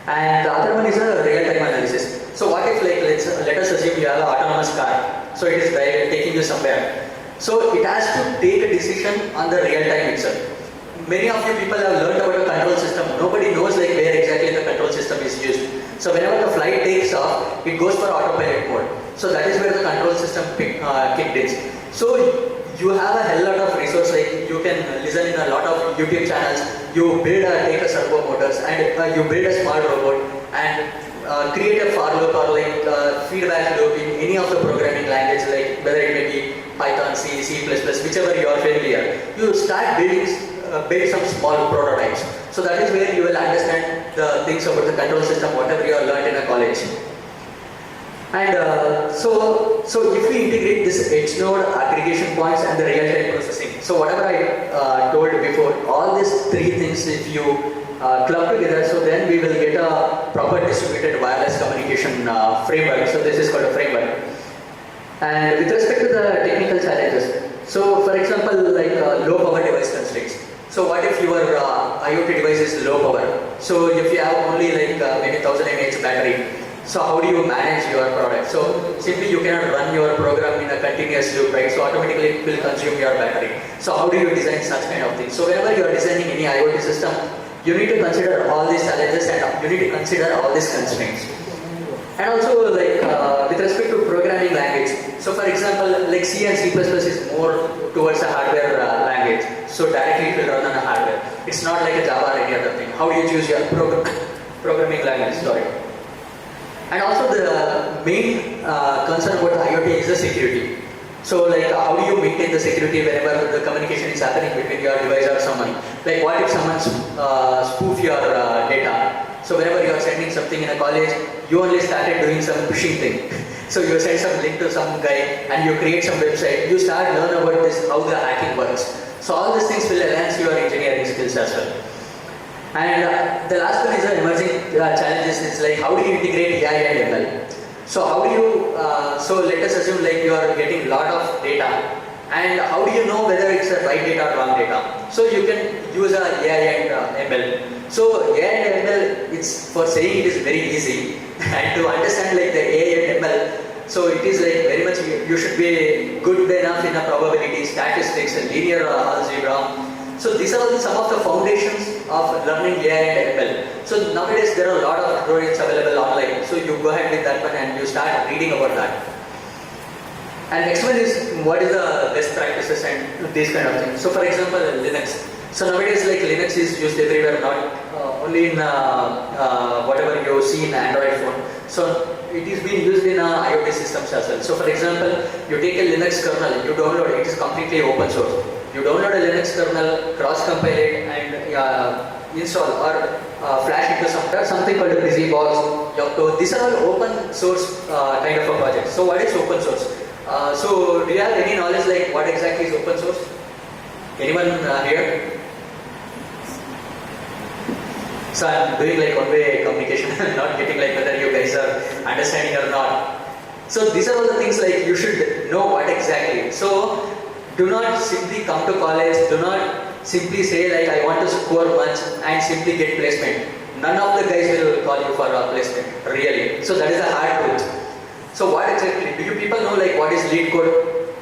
And the other one is a real-time analysis. So what if like let us assume you have an autonomous car, so it is taking you somewhere. So it has to take a decision on the real time itself. Many of you people have learned about a control system. Nobody knows like where exactly the control system is used. So whenever the flight takes off, it goes for autopilot mode. So that is where the control system kicked in. So you have a hell lot of resource, like you can listen in a lot of YouTube channels, you build take a servo motors and you build a smart robot and create a for loop or like feedback loop in any of the programming language, like whether it may be Python, C, C++, whichever you are familiar. You start build some small prototypes. So that is where you will understand the things about the control system, whatever you have learned in a college. And so if we integrate this edge node aggregation points and the real-time processing, so whatever I told before, all these 3 things if you club together, so then we will get a proper distributed wireless communication framework. So this is called a framework. And with respect to the technical challenges, so for example, like low power device constraints. So what if your IoT device is low power? So if you have only like maybe 1000 mAh battery, so how do you manage your product? So simply you cannot run your program in a continuous loop, right? So automatically it will consume your battery. So how do you design such kind of things? So whenever you are designing any IoT system, you need to consider all these challenges and you need to consider all these constraints. And also like with respect to programming language, so for example like C and C++ is more towards a hardware language, so directly it will run on a hardware. It's not like a Java or any other thing. How do you choose your programming language? Sorry. And also the main concern about IoT is the security. So like how do you maintain the security whenever the communication is happening between your device or someone? Like what if someone spoof your data? So whenever you are sending something in a college, you only started doing some pushing thing. So you send some link to some guy and you create some website. You start learn about this, how the hacking works. So all these things will enhance your engineering skills as well. And the last one is the emerging challenges. It's like how do you integrate AI and ML? So how do you, so let us assume like you are getting a lot of data, and how do you know whether it's a right data or wrong data? So you can use AI and ML. So AI and ML, it's for saying it is very easy, and to understand like the AI and ML, so it is like very much you should be good enough in a probability, statistics, linear algebra. So these are all some of the foundations of learning AI and ML. So nowadays there are a lot of tutorials available online. So you go ahead with that one and you start reading about that. And next one is what is the best practices and these kind of things. So for example, Linux. So nowadays like Linux is used everywhere, not only in whatever you see in Android phone. So it is being used in IoT systems as well. So for example, you take a Linux kernel, you download it, it is completely open source. You download a Linux kernel, cross-compile it and install or flash into something called a BusyBox, Yocto. These are all open source kind of a project. So what is open source? So do you have any knowledge like what exactly is open source? Anyone here? So I'm doing like one-way communication, not getting like whether you guys are understanding or not. So these are all the things like you should know what exactly. So do not simply come to college, do not simply say like I want to score much and simply get placement. None of the guys will call you for a placement, really. So that is a hard truth. So what exactly, do you people know like what is lead code?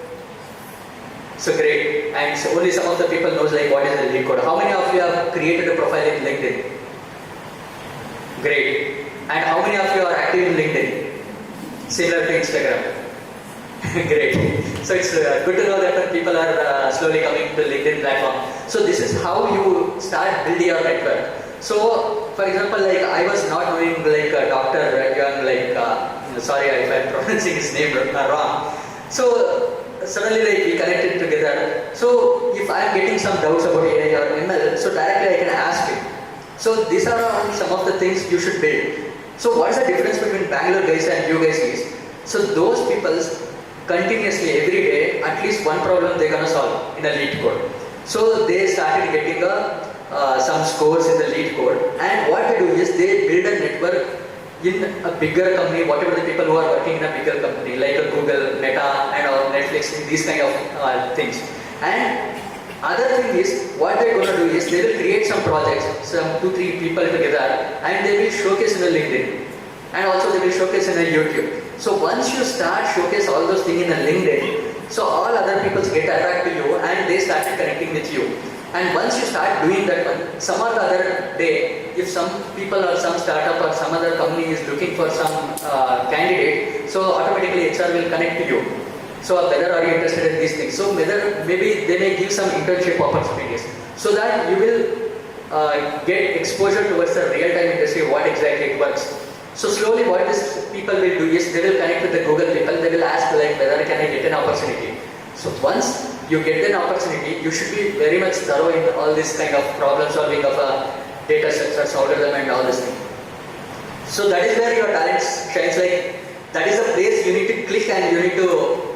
So great, and so only some of the people knows like what is the lead code. How many of you have created a profile in LinkedIn? Great. And how many of you are active in LinkedIn? Similar to Instagram. Great. So it's good to know that people are slowly coming to LinkedIn platform. So this is how you start building your network. So for example, like I was not knowing like Dr. Young, like sorry if I'm pronouncing his name wrong. So suddenly like we connected together. So if I'm getting some doubts about AI or ML, so directly I can ask him. So these are some of the things you should build. So what is the difference between Bangalore guys and you guys is? So those people continuously every day at least one problem they're gonna solve in a lead code. So they started getting some scores in the lead code, and what they do is they build a network in a bigger company, whatever the people who are working in a bigger company like a Google, Meta and all, Netflix, these kind of things. And other thing is, what they're going to do is, they will create some projects, some 2-3 people together, and they will showcase in a LinkedIn. And also they will showcase in a YouTube. So once you start showcase all those things in a LinkedIn, so all other people get attracted to you and they start connecting with you. And once you start doing that one, some other day, if some people or some startup or some other company is looking for some candidate, so automatically HR will connect to you. So whether are you interested in these things? So whether maybe they may give some internship opportunities so that you will get exposure towards the real-time industry, what exactly it works. So slowly what these people will do is they will connect with the Google people, they will ask like whether can I get an opportunity. So once you get an opportunity, you should be very much thorough in all this kind of problem solving of data structures, algorithm and all this thing. So that is where your talent shines, like that is the place you need to click and you need to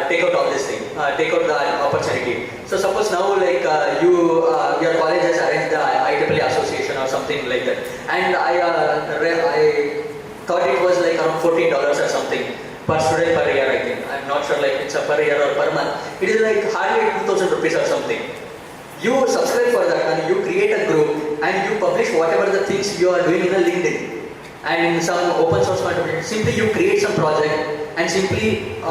take out all this thing, take out the opportunity. So suppose now like your college has arranged the IEEE association or something like that, and I thought it was like around $14 or something per student per year, I think. I'm not sure like it's a per year or per month. It is like hardly 2,000 rupees or something. You subscribe for that and you create a group and you publish whatever the things you are doing in a LinkedIn and in some open source contribution. Simply you create some project and simply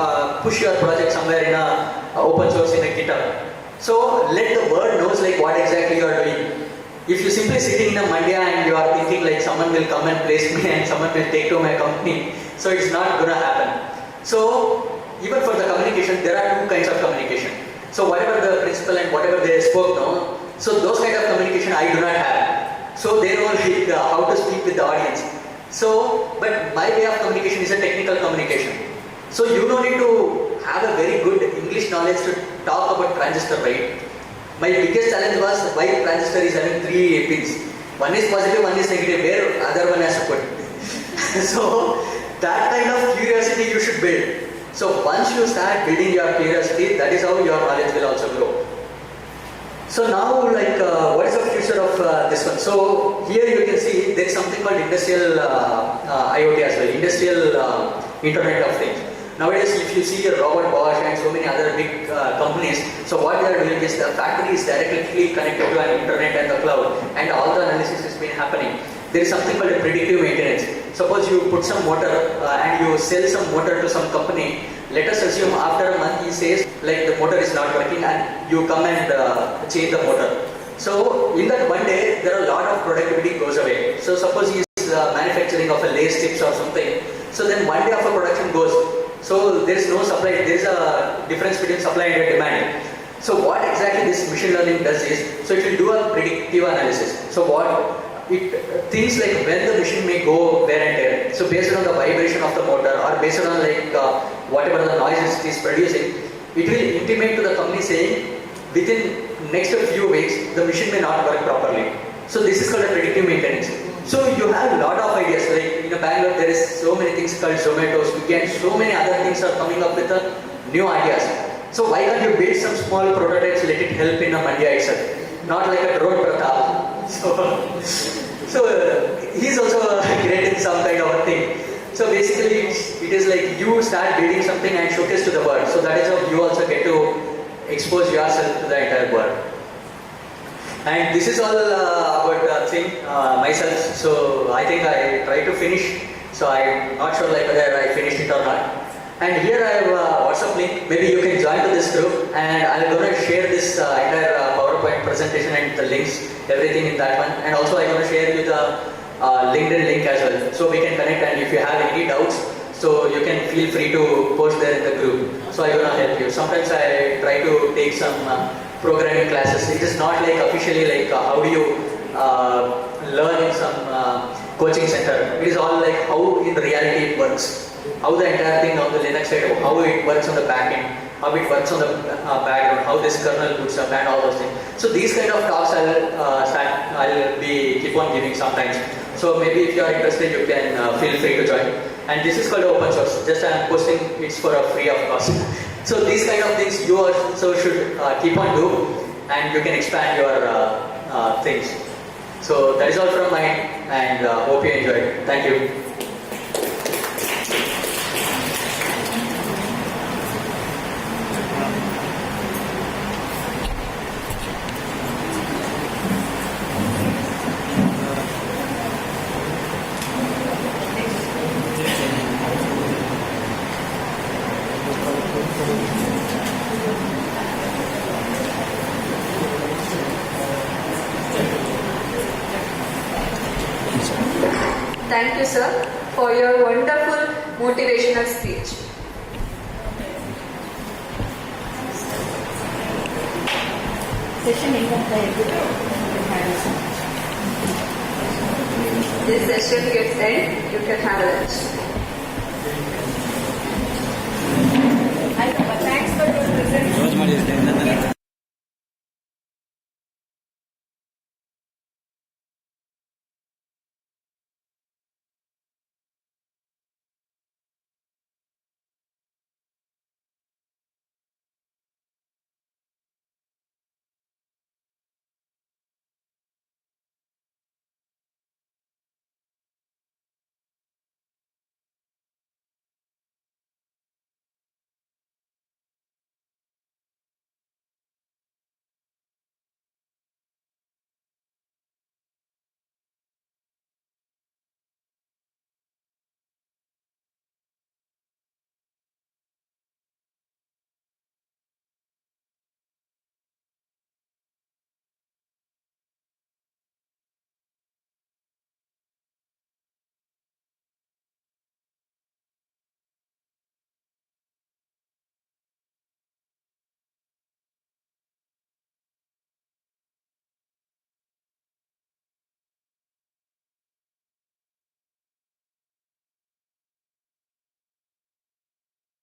push your project somewhere in a open source in a GitHub. So let the world knows like what exactly you are doing. If you simply sitting in a Mandya and you are thinking like someone will come and place me and someone will take to my company, so it's not gonna happen. So even for the communication, there are two kinds of communication. So whatever the principal and whatever they spoke now, so those kind of communication I do not have. So they know like, how to speak with the audience. So, but my way of communication is a technical communication. So you don't need to have a very good English knowledge to talk about transistor, right? My biggest challenge was why transistor is having 3 pins. One is positive, one is negative, where other one has to put. So that kind of curiosity you should build. So once you start building your curiosity, that is how your knowledge will also grow. So now like what is the future of this one? So here you can see there is something called industrial IoT as well, industrial Internet of Things. Nowadays if you see a Robot Bosch and so many other big companies, so what they are doing is the factory is directly connected to an internet and the cloud and all the analysis has been happening. There is something called a predictive maintenance. Suppose you put some motor and you sell some motor to some company. Let us assume after a month he says like the motor is not working and you come and change the motor. So in that one day there are a lot of productivity goes away. So suppose he is manufacturing of a lace tips or something. So then one day of a production goes. So there is no supply, there is a difference between supply and demand. So what exactly this machine learning does is, so it will do a predictive analysis. So what things like when the machine may go wear and tear. So based on the vibration of the motor or based on like whatever the noise it is producing, it will intimate to the company saying within next few weeks the machine may not work properly. So this is called a predictive maintenance. So you have a lot of ideas. Like in Bangalore, there is so many things called Zomato, Swiggy, and so many other things are coming up with new ideas. So why can't you build some small prototypes, let it help in a Mandya itself? Not like a drone Pratap. So he's also great in some kind of a thing. So basically, it is like you start building something and showcase to the world. So that is how you also get to expose yourself to the entire world. And this is all about myself. So I think I try to finish. So I'm not sure like whether I finished it or not. And here I have a WhatsApp link. Maybe you can join to this group. And I'm going to share this entire PowerPoint presentation and the links, everything in that one. And also I'm going to share you the LinkedIn link as well. So we can connect, and if you have any doubts, so you can feel free to post there in the group. So I'm going to help you. Sometimes I try to take some programming classes. It is not like officially like how do you learn in some coaching center. It is all like how in reality it works. How the entire thing on the Linux side, how it works on the back end, how it works on the background, how this kernel boots up and all those things. So these kind of talks I'll be keep on giving sometimes. So maybe if you are interested, you can feel free to join. And this is called open source. Just I am posting it's for a free of cost. So these kind of things you also should keep on do, and you can expand your things. So that is all from mine, and hope you enjoy. Thank you. Thank you, sir, for your wonderful motivational speech. This session gets end. You can have lunch. Thanks for your presentation.